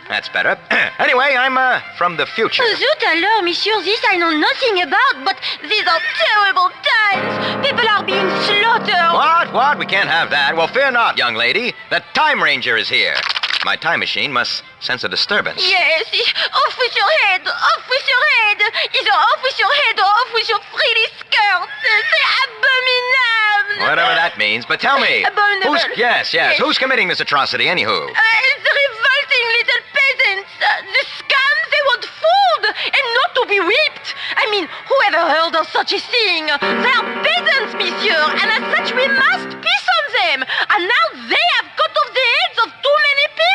That's better. Anyway, I'm, from the future. Zut alors, monsieur, this I know nothing about, but these are terrible times. People are being slaughtered. What? We can't have that. Well, fear not, young lady. The Time Ranger is here. My time machine must sense a disturbance. Yes, off with your head, off with your head. Either off with your head or off with your frilly skirt. C'est abominable. Whatever that means, but tell me. Abominable. Yes. Who's committing this atrocity, anywho? The revolting little peasants. The scum, they want food and not to be whipped. I mean, whoever heard of such a thing? They are peasants, monsieur, and as such we must piss on them. And now they have cut off the heads of too many people.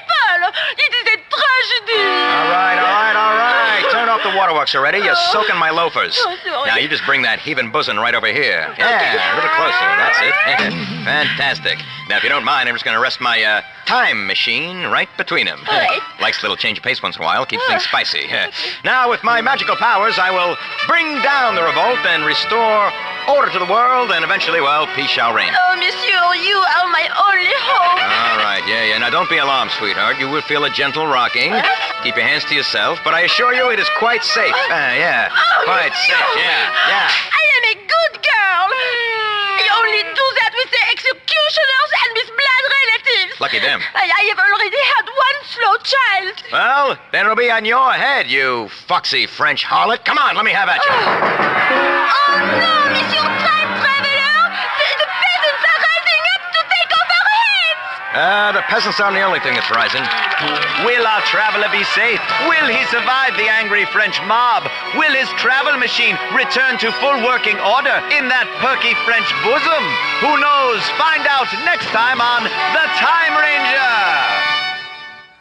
It is a tragedy. All right. Turn off the waterworks already. You're soaking my loafers. Oh, sorry. Now, you just bring that heaving bosom right over here. Yeah, a little closer. That's it. Fantastic. Now, if you don't mind, I'm just going to rest my time machine right between them. All right. Likes a little change of pace once in a while, keeps things spicy. Now, with my magical powers, I will bring down the revolt and restore order to the world, and eventually, well, peace shall reign. Oh, monsieur, you are my only hope. All right, yeah. Now, don't be alarmed, sweetheart. You will feel a gentle rocking. Keep your hands to yourself, but I assure you it is quite safe. Yeah, quite safe, yeah. I am a good girl. I only do that with the executioners and with blood relatives. Lucky them. I have already had one slow child. Well, then it'll be on your head, you foxy French harlot. Come on, let me have at you. Oh no, Monsieur Time Traveler! The peasants are rising up to take over our heads! The peasants aren't the only thing that's rising. Will our traveler be safe? Will he survive the angry French mob? Will his travel machine return to full working order in that perky French bosom? Who knows? Find out next time on The Time Ranger!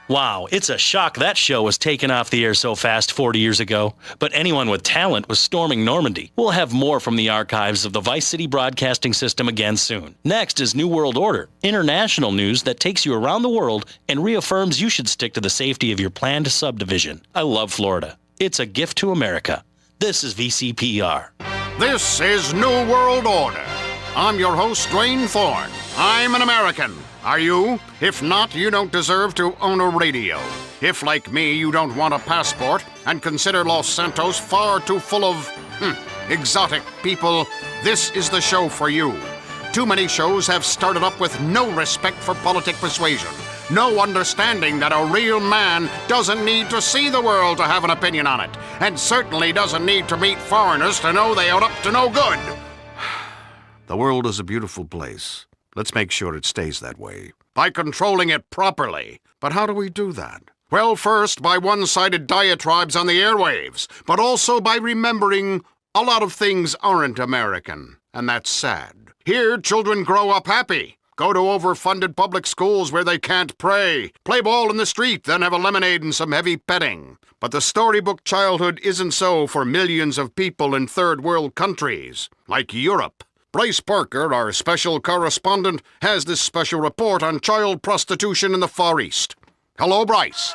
Wow, it's a shock that show was taken off the air so fast 40 years ago. But anyone with talent was storming Normandy. We'll have more from the archives of the Vice City Broadcasting System again soon. Next is New World Order, international news that takes you around the world and reaffirms you should stick to the safety of your planned subdivision. I love Florida. It's a gift to America. This is VCPR. This is New World Order. I'm your host, Dwayne Thorne. I'm an American. Are you? If not, you don't deserve to own a radio. If, like me, you don't want a passport and consider Los Santos far too full of, exotic people, this is the show for you. Too many shows have started up with no respect for politic persuasion, no understanding that a real man doesn't need to see the world to have an opinion on it, and certainly doesn't need to meet foreigners to know they are up to no good. The world is a beautiful place. Let's make sure it stays that way. By controlling it properly. But how do we do that? Well, first, by one-sided diatribes on the airwaves, but also by remembering a lot of things aren't American, and that's sad. Here, children grow up happy, go to overfunded public schools where they can't pray, play ball in the street, then have a lemonade and some heavy petting. But the storybook childhood isn't so for millions of people in third world countries, like Europe. Bryce Parker, our special correspondent, has this special report on child prostitution in the Far East. Hello, Bryce.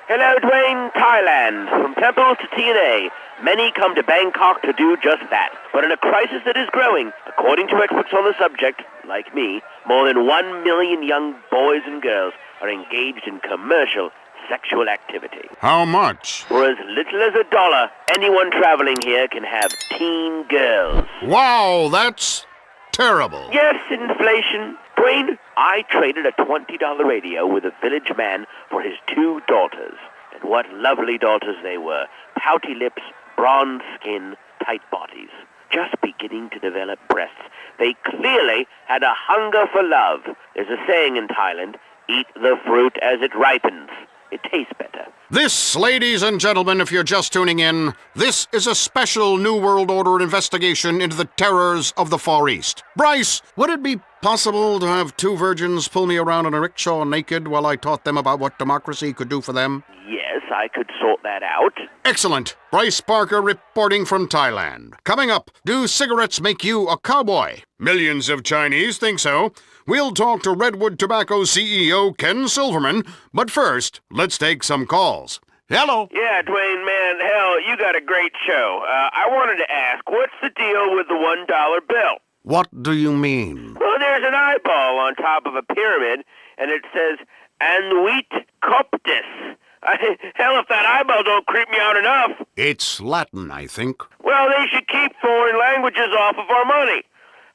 Hello, Dwayne. Thailand. From temple to TNA, many come to Bangkok to do just that. But in a crisis that is growing, according to experts on the subject, like me, more than 1 million young boys and girls are engaged in commercial sexual activity. How much? For as little as $1, anyone traveling here can have teen girls. Wow, that's terrible. Yes, inflation. Dwayne, I traded a $20 radio with a village man for his 2 daughters. And what lovely daughters they were. Pouty lips, bronze skin, tight bodies. Just beginning to develop breasts. They clearly had a hunger for love. There's a saying in Thailand, eat the fruit as it ripens. It tastes better. This, ladies and gentlemen, if you're just tuning in, this is a special New World Order investigation into the terrors of the Far East. Bryce, would it be possible to have 2 virgins pull me around in a rickshaw naked while I taught them about what democracy could do for them? Yes, I could sort that out. Excellent. Bryce Parker reporting from Thailand. Coming up, do cigarettes make you a cowboy? Millions of Chinese think so. We'll talk to Redwood Tobacco CEO Ken Silverman, but first, let's take some calls. Hello. Yeah, Dwayne, man, hell, you got a great show. I wanted to ask, what's the deal with the $1 bill? What do you mean? Well, there's an eyeball on top of a pyramid, and it says, Anuit Coptis. Hell, if that eyeball don't creep me out enough. It's Latin, I think. Well, they should keep foreign languages off of our money.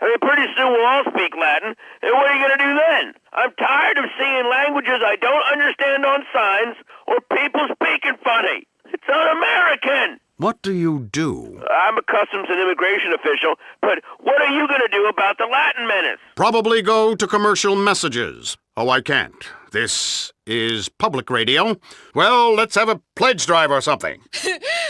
I mean, pretty soon we'll all speak Latin, and what are you going to do then? I'm tired of seeing languages I don't understand on signs or people speaking funny. It's un-American. What do you do? I'm a customs and immigration official, but what are you going to do about the Latin menace? Probably go to commercial messages. Oh, I can't. This is public radio. Well, let's have a pledge drive or something.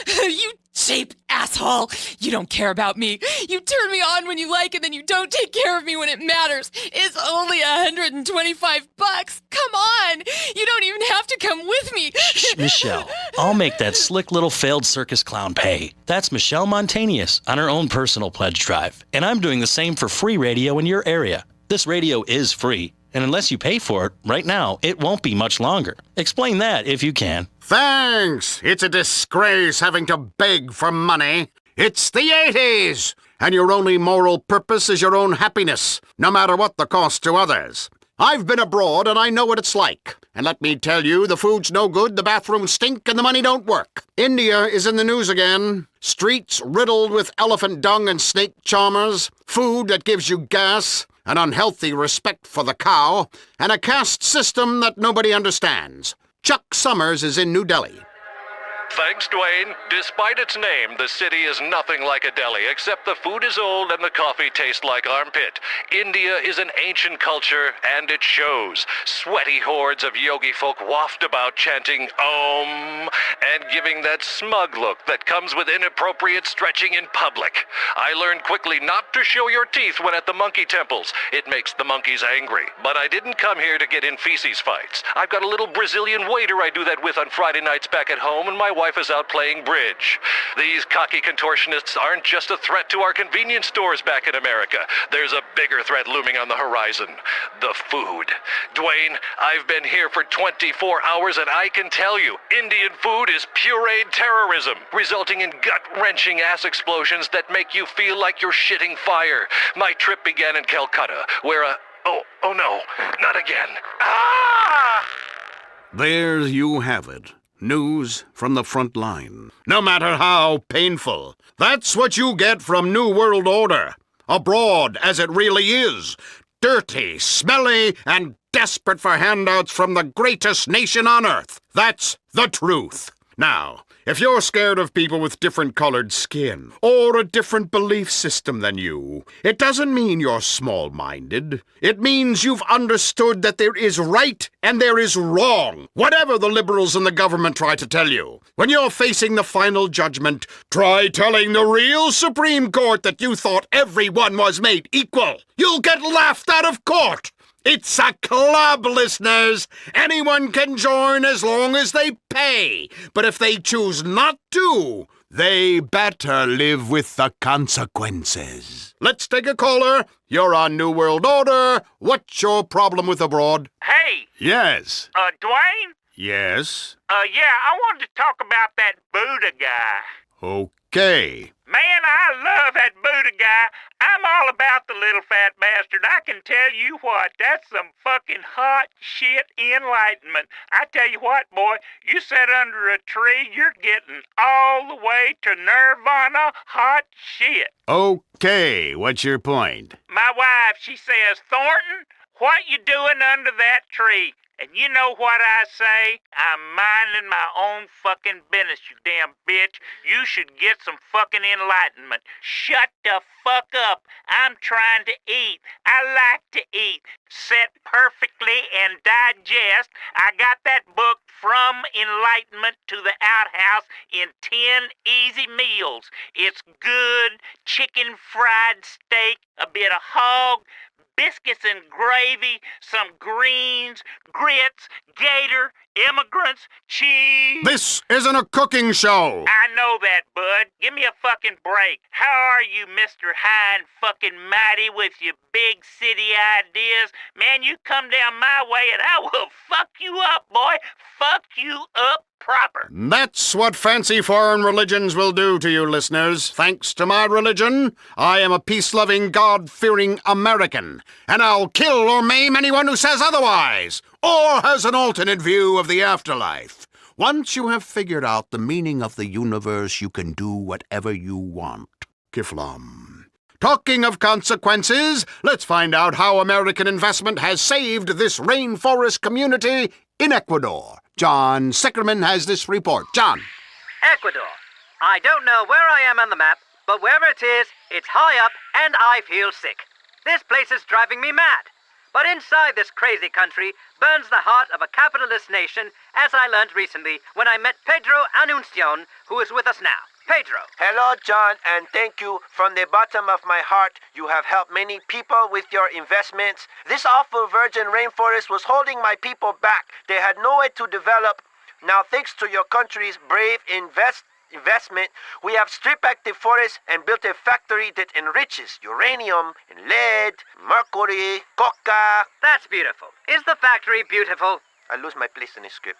You cheap asshole! You don't care about me. You turn me on when you like, and then you don't take care of me when it matters. It's only $125. Come on! You don't even have to come with me. Shh, Michelle. I'll make that slick little failed circus clown pay. That's Michelle Montanius on her own personal pledge drive. And I'm doing the same for free radio in your area. This radio is free. And unless you pay for it, right now, it won't be much longer. Explain that if you can. Thanks! It's a disgrace having to beg for money. It's the 80s! And your only moral purpose is your own happiness, no matter what the cost to others. I've been abroad and I know what it's like. And let me tell you, the food's no good, the bathrooms stink, and the money don't work. India is in the news again. Streets riddled with elephant dung and snake charmers, food that gives you gas, an unhealthy respect for the cow, and a caste system that nobody understands. Chuck Summers is in New Delhi. Thanks, Dwayne. Despite its name, the city is nothing like a deli, except the food is old and the coffee tastes like armpit. India is an ancient culture, and it shows. Sweaty hordes of yogi folk waft about chanting Om, and giving that smug look that comes with inappropriate stretching in public. I learned quickly not to show your teeth when at the monkey temples. It makes the monkeys angry. But I didn't come here to get in feces fights. I've got a little Brazilian waiter I do that with on Friday nights back at home, and my wife is out playing bridge. These cocky contortionists aren't just a threat to our convenience stores back in America. There's a bigger threat looming on the horizon. The food. Dwayne, I've been here for 24 hours and I can tell you, Indian food is pureed terrorism, resulting in gut-wrenching ass explosions that make you feel like you're shitting fire. My trip began in Calcutta, where oh no, not again. Ah! There you have it. News from the front line. No matter how painful. That's what you get from New World Order. Abroad, as it really is. Dirty, smelly, and desperate for handouts from the greatest nation on earth. That's the truth. Now, if you're scared of people with different colored skin or a different belief system than you, it doesn't mean you're small-minded. It means you've understood that there is right and there is wrong, whatever the liberals in the government try to tell you. When you're facing the final judgment, try telling the real Supreme Court that you thought everyone was made equal. You'll get laughed out of court. It's a club, listeners. Anyone can join as long as they pay. But if they choose not to, they better live with the consequences. Let's take a caller. You're on New World Order. What's your problem with abroad? Hey. Yes. Dwayne? Yes. Yeah, I wanted to talk about that Buddha guy. Okay. Man, I love that Buddha guy. I'm all about the little fat bastard. I can tell you what, that's some fucking hot shit enlightenment. I tell you what, boy, you sit under a tree, you're getting all the way to nirvana hot shit. Okay, what's your point? My wife, she says, Thornton, what you doing under that tree? And you know what I say? I'm minding my own fucking business, you damn bitch. You should get some fucking enlightenment. Shut the fuck up. I'm trying to eat. I like to eat. Set perfectly and digest. I got that book, From Enlightenment to the Outhouse, in 10 easy meals. It's good chicken fried steak, a bit of hog, biscuits and gravy, some greens, grits, gator, immigrants, cheese. This isn't a cooking show. I know that, bud. Give me a fucking break. How are you, Mr. High and fucking mighty with your big city ideas? Man, you come down my way and I will fuck you up, boy. Fuck you up proper. That's what fancy foreign religions will do to you, listeners. Thanks to my religion, I am a peace-loving, God-fearing American, and I'll kill or maim anyone who says otherwise, or has an alternate view of the afterlife. Once you have figured out the meaning of the universe, you can do whatever you want. Kiflam. Talking of consequences, let's find out how American investment has saved this rainforest community in Ecuador. John Sickerman has this report. John. Ecuador. I don't know where I am on the map, but wherever it is, it's high up and I feel sick. This place is driving me mad. But inside this crazy country burns the heart of a capitalist nation, as I learned recently when I met Pedro Anuncion, who is with us now. Pedro. Hello, John, and thank you from the bottom of my heart. You have helped many people with your investments. This awful virgin rainforest was holding my people back. They had no way to develop. Now, thanks to your country's brave investment, we have stripped back the forest and built a factory that enriches uranium and lead, mercury, coca. That's beautiful. Is the factory beautiful? I lose my place in the script.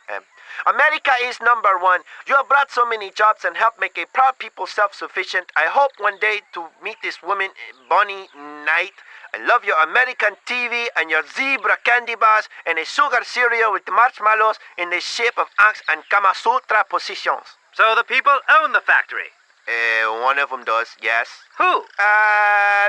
America is number one. You have brought so many jobs and helped make a proud people self-sufficient. I hope one day to meet this woman, Bonnie Knight. I love your American TV and your zebra candy bars and a sugar cereal with marshmallows in the shape of ants and Kama Sutra positions. So the people own the factory? One of them does, yes. Who?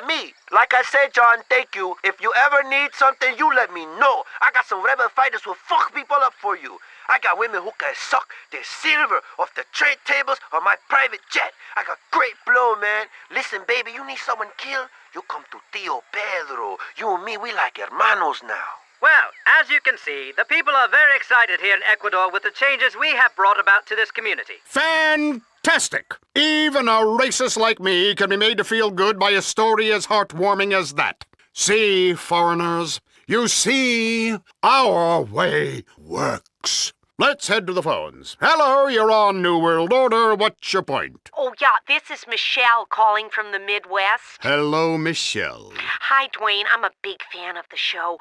Me. Like I said, John, thank you. If you ever need something, you let me know. I got some rebel fighters who fuck people up for you. I got women who can suck the silver off the trade tables on my private jet. I got great blow, man. Listen, baby, you need someone killed? You come to Tio Pedro. You and me, we like hermanos now. Well, as you can see, the people are very excited here in Ecuador with the changes we have brought about to this community. Fantastic! Even a racist like me can be made to feel good by a story as heartwarming as that. See, foreigners, you see, our way works. Let's head to the phones. Hello, you're on New World Order. What's your point? Oh, yeah, this is Michelle calling from the Midwest. Hello, Michelle. Hi, Dwayne. I'm a big fan of the show.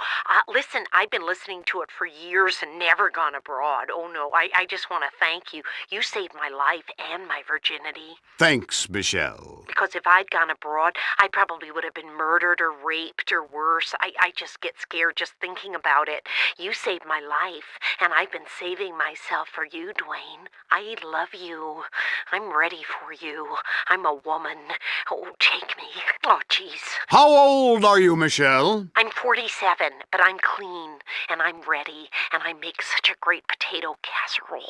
Listen, I've been listening to it for years and never gone abroad. Oh, no, I just want to thank you. You saved my life and my virginity. Thanks, Michelle. Because if I'd gone abroad, I probably would have been murdered or raped or worse. I just get scared just thinking about it. You saved my life, and I've been saving myself for you, Dwayne. I love you. I'm ready for you. I'm a woman. Oh, take me. Oh, jeez. How old are you, Michelle? I'm 47, but I'm clean, and I'm ready, and I make such a great potato casserole.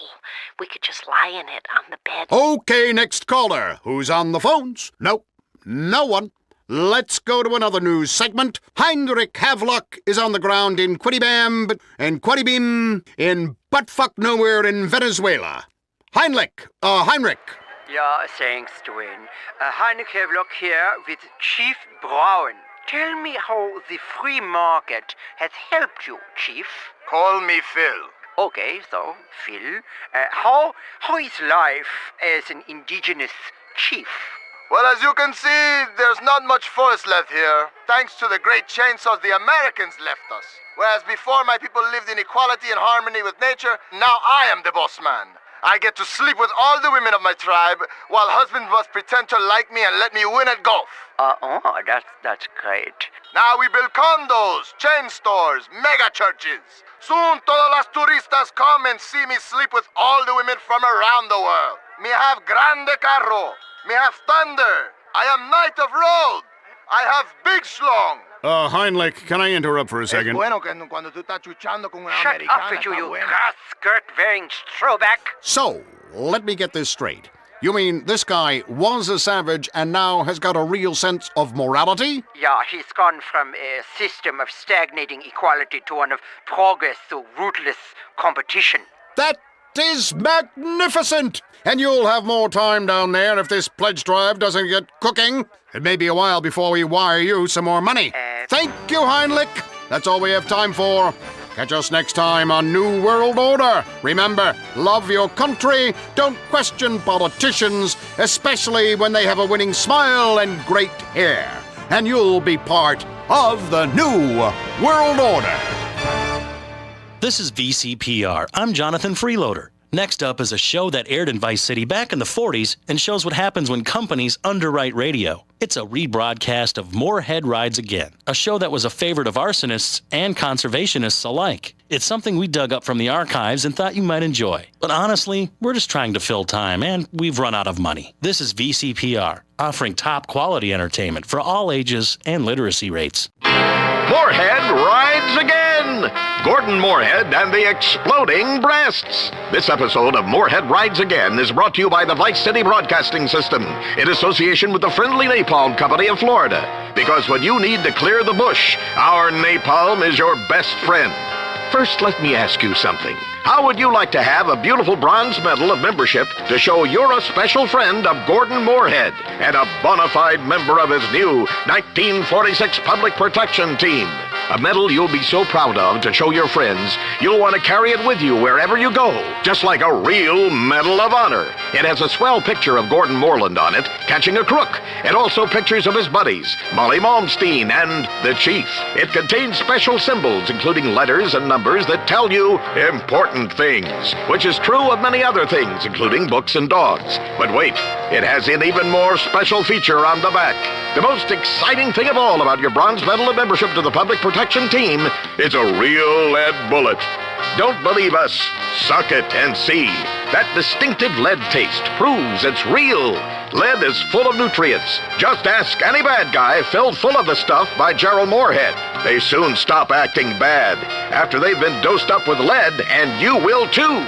We could just lie in it on the bed. Okay, next caller. Who's on the phones? Nope, no one. Let's go to another news segment. Heinrich Havelock is on the ground in Quidibam and Quadibim in buttfuck nowhere in Venezuela. Heinrich. Yeah, thanks, Dwayne. Heinrich Havelock here with Chief Brown. Tell me how the free market has helped you, Chief. Call me Phil. Okay, so, Phil, how is life as an indigenous chief? Well, as you can see, there's not much forest left here, thanks to the great chainsaws the Americans left us. Whereas before my people lived in equality and harmony with nature, now I am the boss man. I get to sleep with all the women of my tribe, while husbands must pretend to like me and let me win at golf. That's great. Now we build condos, chain stores, mega churches. Soon todas las turistas come and see me sleep with all the women from around the world. Me have grande carro. Me have thunder. I am knight of road. I have big schlong. Heinrich, can I interrupt for a second? Shut up with you grass skirt-wearing throwback. So, let me get this straight. You mean this guy was a savage and now has got a real sense of morality? Yeah, he's gone from a system of stagnating equality to one of progress through ruthless competition. That is magnificent! And you'll have more time down there if this pledge drive doesn't get cooking. It may be a while before we wire you some more money. Thank you, Heinrich. That's all we have time for. Catch us next time on New World Order. Remember, love your country. Don't question politicians, especially when they have a winning smile and great hair. And you'll be part of the New World Order. This is VCPR. I'm Jonathan Freeloader. Next up is a show that aired in Vice City back in the 40s and shows what happens when companies underwrite radio. It's a rebroadcast of Moorehead Rides Again, a show that was a favorite of arsonists and conservationists alike. It's something we dug up from the archives and thought you might enjoy. But honestly, we're just trying to fill time, and we've run out of money. This is VCPR, offering top quality entertainment for all ages and literacy rates. Moorehead Rides Again! Gordon Moorehead and the Exploding Breasts. This episode of Moorehead Rides Again is brought to you by the Vice City Broadcasting System in association with the Friendly Napalm Company of Florida. Because when you need to clear the bush, our napalm is your best friend. First, let me ask you something. How would you like to have a beautiful bronze medal of membership to show you're a special friend of Gordon Moorehead and a bona fide member of his new 1946 Public Protection Team? A medal you'll be so proud of to show your friends, you'll want to carry it with you wherever you go, just like a real Medal of Honor. It has a swell picture of Gordon Moreland on it, catching a crook, and also pictures of his buddies, Molly Malmsteen and the Chief. It contains special symbols, including letters and numbers that tell you important things, which is true of many other things, including books and dogs. But wait, it has an even more special feature on the back. The most exciting thing of all about your bronze medal of membership to the Public Protection Team is a real lead bullet. Don't believe us? Suck it and see. That distinctive lead taste proves it's real. Lead is full of nutrients. Just ask any bad guy filled full of the stuff by Gerald Moorehead. They soon stop acting bad after they've been dosed up with lead, and you will too.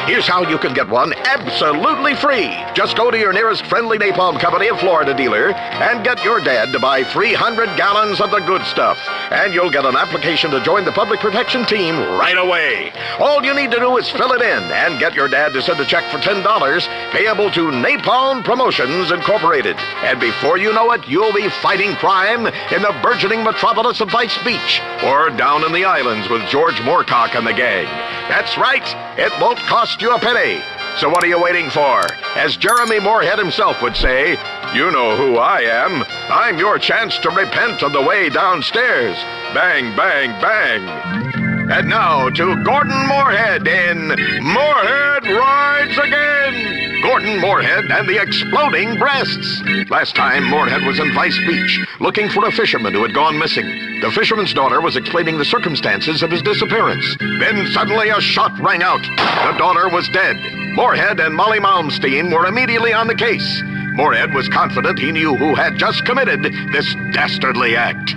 Here's how you can get one absolutely free. Just go to your nearest friendly napalm company of Florida dealer and get your dad to buy 300 gallons of the good stuff. And you'll get an application to join the Public Protection Team right away. All you need to do is fill it in and get your dad to send a check for $10 payable to Napalm Promotions Incorporated. And before you know it, you'll be fighting crime in the burgeoning metropolis of Vice Beach or down in the islands with George Moorcock and the gang. That's right. It won't cost you a penny. So what are you waiting for? As Jeremy Moorehead himself would say, you know who I am. I'm your chance to repent on the way downstairs. Bang, bang, bang. And now to Gordon Moorehead in Moorehead Rides Again. Gordon Moorehead and the Exploding Breasts. Last time, Moorehead was in Vice Beach, looking for a fisherman who had gone missing. The fisherman's daughter was explaining the circumstances of his disappearance. Then suddenly a shot rang out. The daughter was dead. Moorehead and Molly Malmsteen were immediately on the case. Moorehead was confident he knew who had just committed this dastardly act.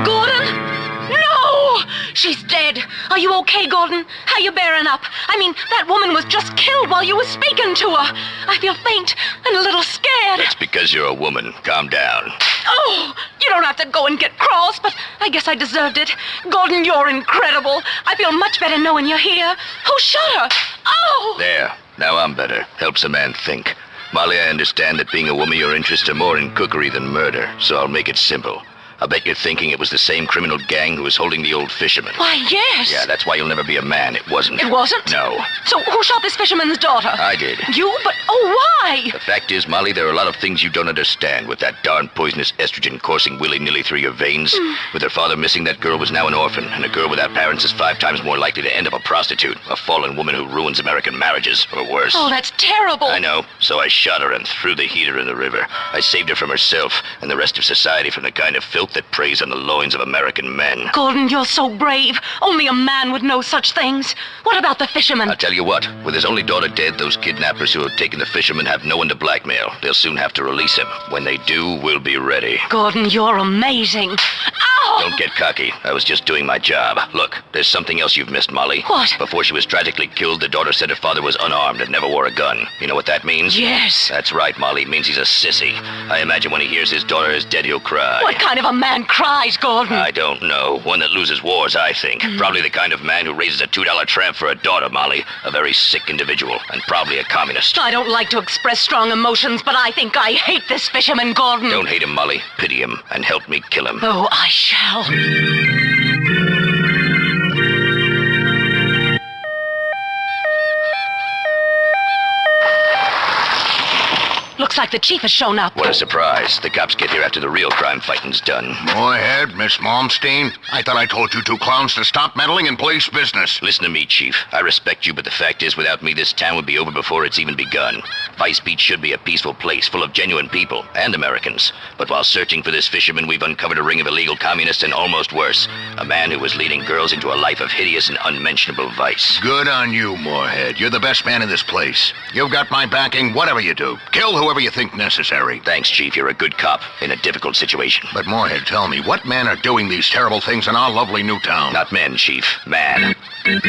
Gordon? No! She's dead. Are you okay, Gordon? How you bearing up? I mean, that woman was just killed while you were speaking to her. I feel faint and a little scared. That's because you're a woman. Calm down. Oh, you don't have to go and get cross, but I guess I deserved it. Gordon, you're incredible. I feel much better knowing you're here. Who shot her? Oh! There. Now I'm better. Helps a man think. Molly, I understand that being a woman, your interests are more in cookery than murder, so I'll make it simple. I bet you're thinking it was the same criminal gang who was holding the old fisherman. Why, yes. Yeah, that's why you'll never be a man. It wasn't. It wasn't? No. So who shot this fisherman's daughter? I did. You? But, why? The fact is, Molly, there are a lot of things you don't understand with that darn poisonous estrogen coursing willy-nilly through your veins. With her father missing, that girl was now an orphan, and a girl without parents is 5 times more likely to end up a prostitute, a fallen woman who ruins American marriages, or worse. Oh, that's terrible. I know. So I shot her and threw the heater in the river. I saved her from herself and the rest of society from the kind of filth that preys on the loins of American men. Gordon, you're so brave. Only a man would know such things. What about the fisherman? I'll tell you what. With his only daughter dead, those kidnappers who have taken the fisherman have no one to blackmail. They'll soon have to release him. When they do, we'll be ready. Gordon, you're amazing. Ow! Don't get cocky. I was just doing my job. Look, there's something else you've missed, Molly. What? Before she was tragically killed, the daughter said her father was unarmed and never wore a gun. You know what that means? Yes. That's right, Molly. It means he's a sissy. I imagine when he hears his daughter is dead, he'll cry. What kind of a man cries, Gordon? I don't know. One that loses wars, I think. Probably the kind of man who raises a $2 tramp for a daughter, Molly. A very sick individual, and probably a communist. I don't like to express strong emotions, but I think I hate this fisherman, Gordon. Don't hate him, Molly. Pity him, and help me kill him. Oh, I shall. Looks like the chief has shown up. What a surprise. The cops get here after the real crime fighting's done. Moorehead, Miss Malmsteen, I thought I told you two clowns to stop meddling in police business. Listen to me, Chief. I respect you, but the fact is, without me, this town would be over before it's even begun. Vice Beach should be a peaceful place full of genuine people and Americans. But while searching for this fisherman, we've uncovered a ring of illegal communists and almost worse, a man who was leading girls into a life of hideous and unmentionable vice. Good on you, Moorehead. You're the best man in this place. You've got my backing, whatever you do. Kill whoever you think necessary. Thanks, Chief. You're a good cop in a difficult situation. But Moorehead, tell me, what men are doing these terrible things in our lovely new town? Not men, Chief. Man.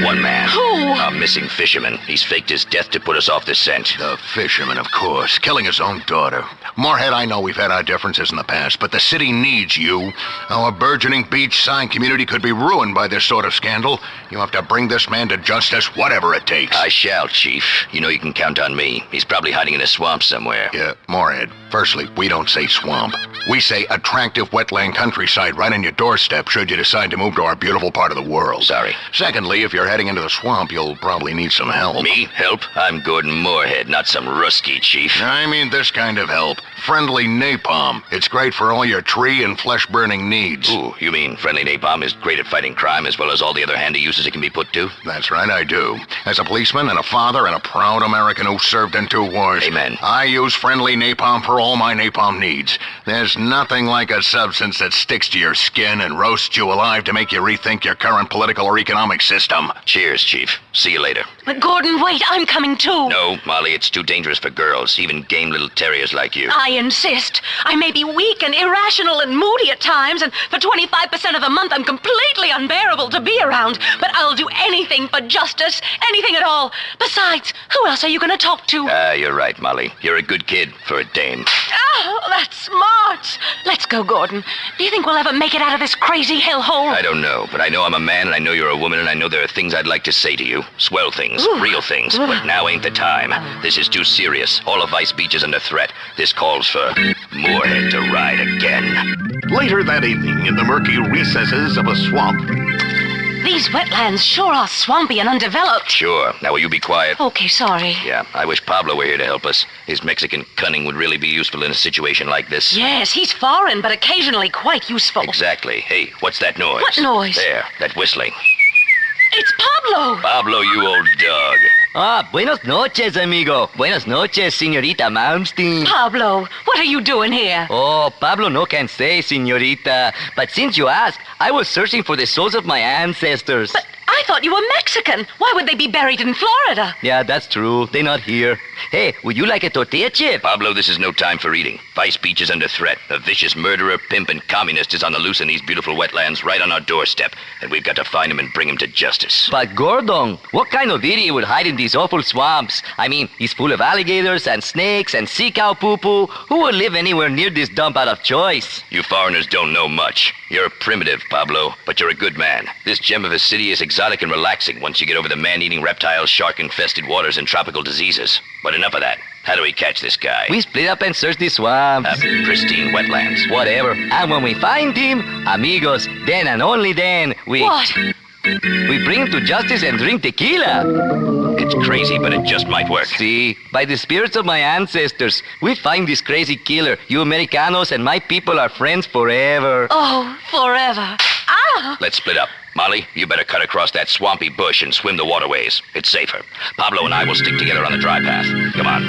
One man. Who? A missing fisherman. He's faked his death to put us off the scent. The fisherman, of course. Killing his own daughter. Moorehead, I know we've had our differences in the past, but the city needs you. Our burgeoning beachside community could be ruined by this sort of scandal. You have to bring this man to justice, whatever it takes. I shall, Chief. You know you can count on me. He's probably hiding in a swamp somewhere. Yeah, Moorehead. Firstly, we don't say swamp. We say attractive wetland countryside right on your doorstep should you decide to move to our beautiful part of the world. Sorry. Secondly, if you're heading into the swamp, you'll probably need some help. Me? Help? I'm Gordon Moorehead, not some rusky chief. I mean this kind of help. Friendly napalm. It's great for all your tree and flesh-burning needs. Ooh, you mean friendly napalm is great at fighting crime as well as all the other handy uses it can be put to? That's right, I do. As a policeman and a father and a proud American who served in 2 wars. Amen. I use friendly napalm for all my napalm needs. There's nothing like a substance that sticks to your skin and roasts you alive to make you rethink your current political or economic system. Cheers, Chief. See you later. But Gordon, wait, I'm coming too. No, Molly, it's too dangerous for girls, even game little terriers like you. I insist. I may be weak and irrational and moody at times, and for 25% of the month I'm completely unbearable to be around, but I'll do anything for justice, anything at all. Besides, who else are you going to talk to? You're right, Molly. You're a good kid for a dame. Oh, that's smart. Let's go, Gordon. Do you think we'll ever make it out of this crazy hellhole? I don't know, but I know I'm a man, and I know you're a woman, and I know there are things I'd like to say to you. Swell things, real things, but now ain't the time. This is too serious. All of Vice Beach is under threat. This calls for Moorehead to ride again. Later that evening, in the murky recesses of a swamp. These wetlands sure are swampy and undeveloped. Sure. Now will you be quiet? Okay, sorry. Yeah, I wish Pablo were here to help us. His Mexican cunning would really be useful in a situation like this. Yes, he's foreign, but occasionally quite useful. Exactly. Hey, what's that noise? What noise? There, that whistling. It's Pablo! Pablo, you old dog. Ah, buenos noches, amigo. Buenas noches, señorita Malmsteen. Pablo, what are you doing here? Oh, Pablo no can say, señorita. But since you ask, I was searching for the souls of my ancestors. But I thought you were Mexican. Why would they be buried in Florida? Yeah, that's true. They're not here. Hey, would you like a tortilla chip? Pablo, this is no time for eating. Vice Beach is under threat. A vicious murderer, pimp, and communist is on the loose in these beautiful wetlands right on our doorstep. And we've got to find him and bring him to justice. But Gordon, what kind of idiot would hide in these awful swamps? I mean, he's full of alligators and snakes and sea cow poo-poo. Who would live anywhere near this dump out of choice? You foreigners don't know much. You're primitive, Pablo, but you're a good man. This gem of a city is exotic and relaxing once you get over the man-eating reptiles, shark-infested waters, and tropical diseases. But enough of that. How do we catch this guy? We split up and search the swamps. Pristine wetlands. Whatever. And when we find him, amigos, then and only then, we... What? We bring him to justice and drink tequila. It's crazy, but it just might work. See, by the spirits of my ancestors, we find this crazy killer. You Americanos and my people are friends forever. Oh, forever. Ah! Let's split up. Molly, you better cut across that swampy bush and swim the waterways. It's safer. Pablo and I will stick together on the dry path. Come on.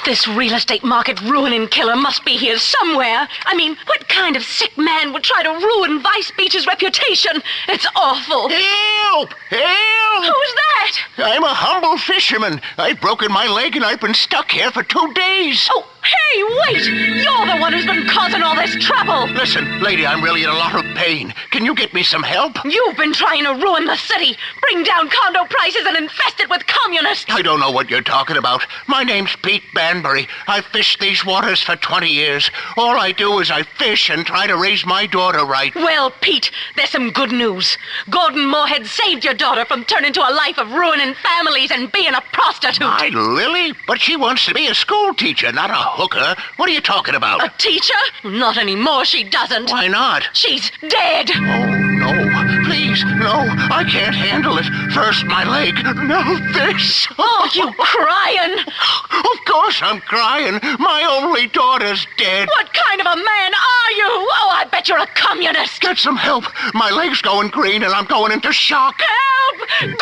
This real estate market ruining killer must be here somewhere. I mean, what kind of sick man would try to ruin Vice Beach's reputation? It's awful. Help! Help! Who's that? I'm a humble fisherman. I've broken my leg and I've been stuck here for 2 days. Oh, hey, wait! You're the one who's been causing all this trouble. Listen, lady, I'm really in a lot of pain. Can you get me some help? You've been trying to ruin the city, bring down condo prices and infest it with communists. I don't know what you're talking about. My name's Pete Banbury. I've fished these waters for 20 years. All I do is I fish and try to raise my daughter right. Well, Pete, there's some good news. Gordon Moorehead saved your daughter from turning to a life of ruining families and being a prostitute. My Lily? But she wants to be a school teacher, not a hooker. What are you talking about? A teacher? Not anymore, she doesn't. Why not? She's dead. Oh, no. Please, no. I can't handle it. First my leg, now this. Oh, you crying? Of course I'm crying. My only daughter's dead. What kind of a man are you? Oh, I bet you're a communist. Get some help. My leg's going green and I'm going into shock. Help!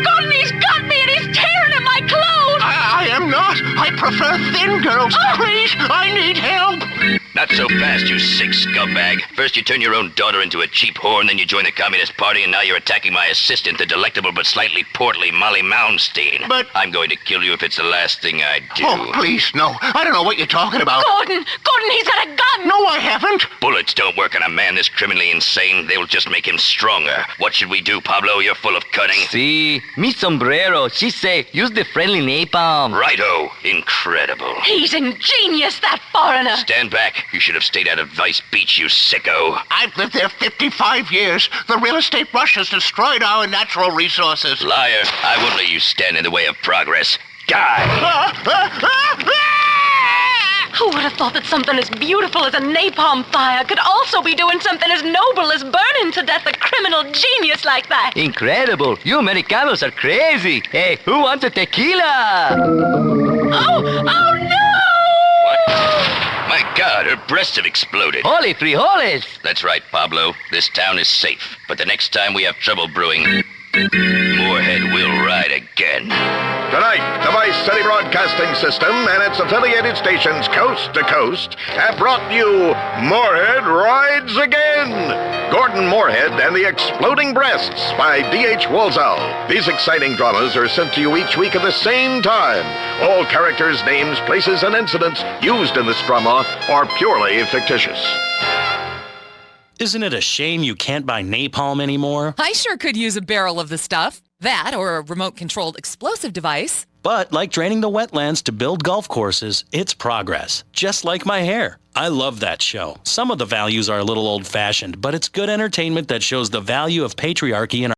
Gordon, he's got me and he's tearing at my clothes. I am not. I prefer thin girls. Please, I need help. Not so fast, you sick scumbag. First you turn your own daughter into a cheap whore, and then you join the Communist Party, and now you're attacking my assistant, the delectable but slightly portly Molly Malmsteen. But... I'm going to kill you if it's the last thing I do. Oh, please, no. I don't know what you're talking about. Gordon, he's got a gun. No, I haven't. Bullets don't work on a man this criminally insane. They will just make him stronger. What should we do, Pablo? You're full of cunning. See, mi sombrero. She say, use the friendly napalm. Righto. Incredible. He's ingenious, that foreigner. Stand back. You should have stayed out of Vice Beach, you sicko. I've lived there 55 years. The real estate rush has destroyed our natural resources. Liar. I won't let you stand in the way of progress. Die. Who would have thought that something as beautiful as a napalm fire could also be doing something as noble as burning to death a criminal genius like that? Incredible. You Americanos are crazy. Hey, who wants a tequila? Oh no! My God, her breasts have exploded. Holy frijoles! That's right, Pablo. This town is safe. But the next time we have trouble brewing, Moorehead will ride again. Tonight, the Vice City Broadcasting System and its affiliated stations coast to coast have brought you Moorehead Rides Again! Gordon Moorehead and the Exploding Breasts by D.H. Walsall. These exciting dramas are sent to you each week at the same time. All characters, names, places, and incidents used in this drama are purely fictitious. Isn't it a shame you can't buy napalm anymore? I sure could use a barrel of the stuff. That or a remote-controlled explosive device. But like draining the wetlands to build golf courses, it's progress. Just like my hair. I love that show. Some of the values are a little old-fashioned, but it's good entertainment that shows the value of patriarchy in our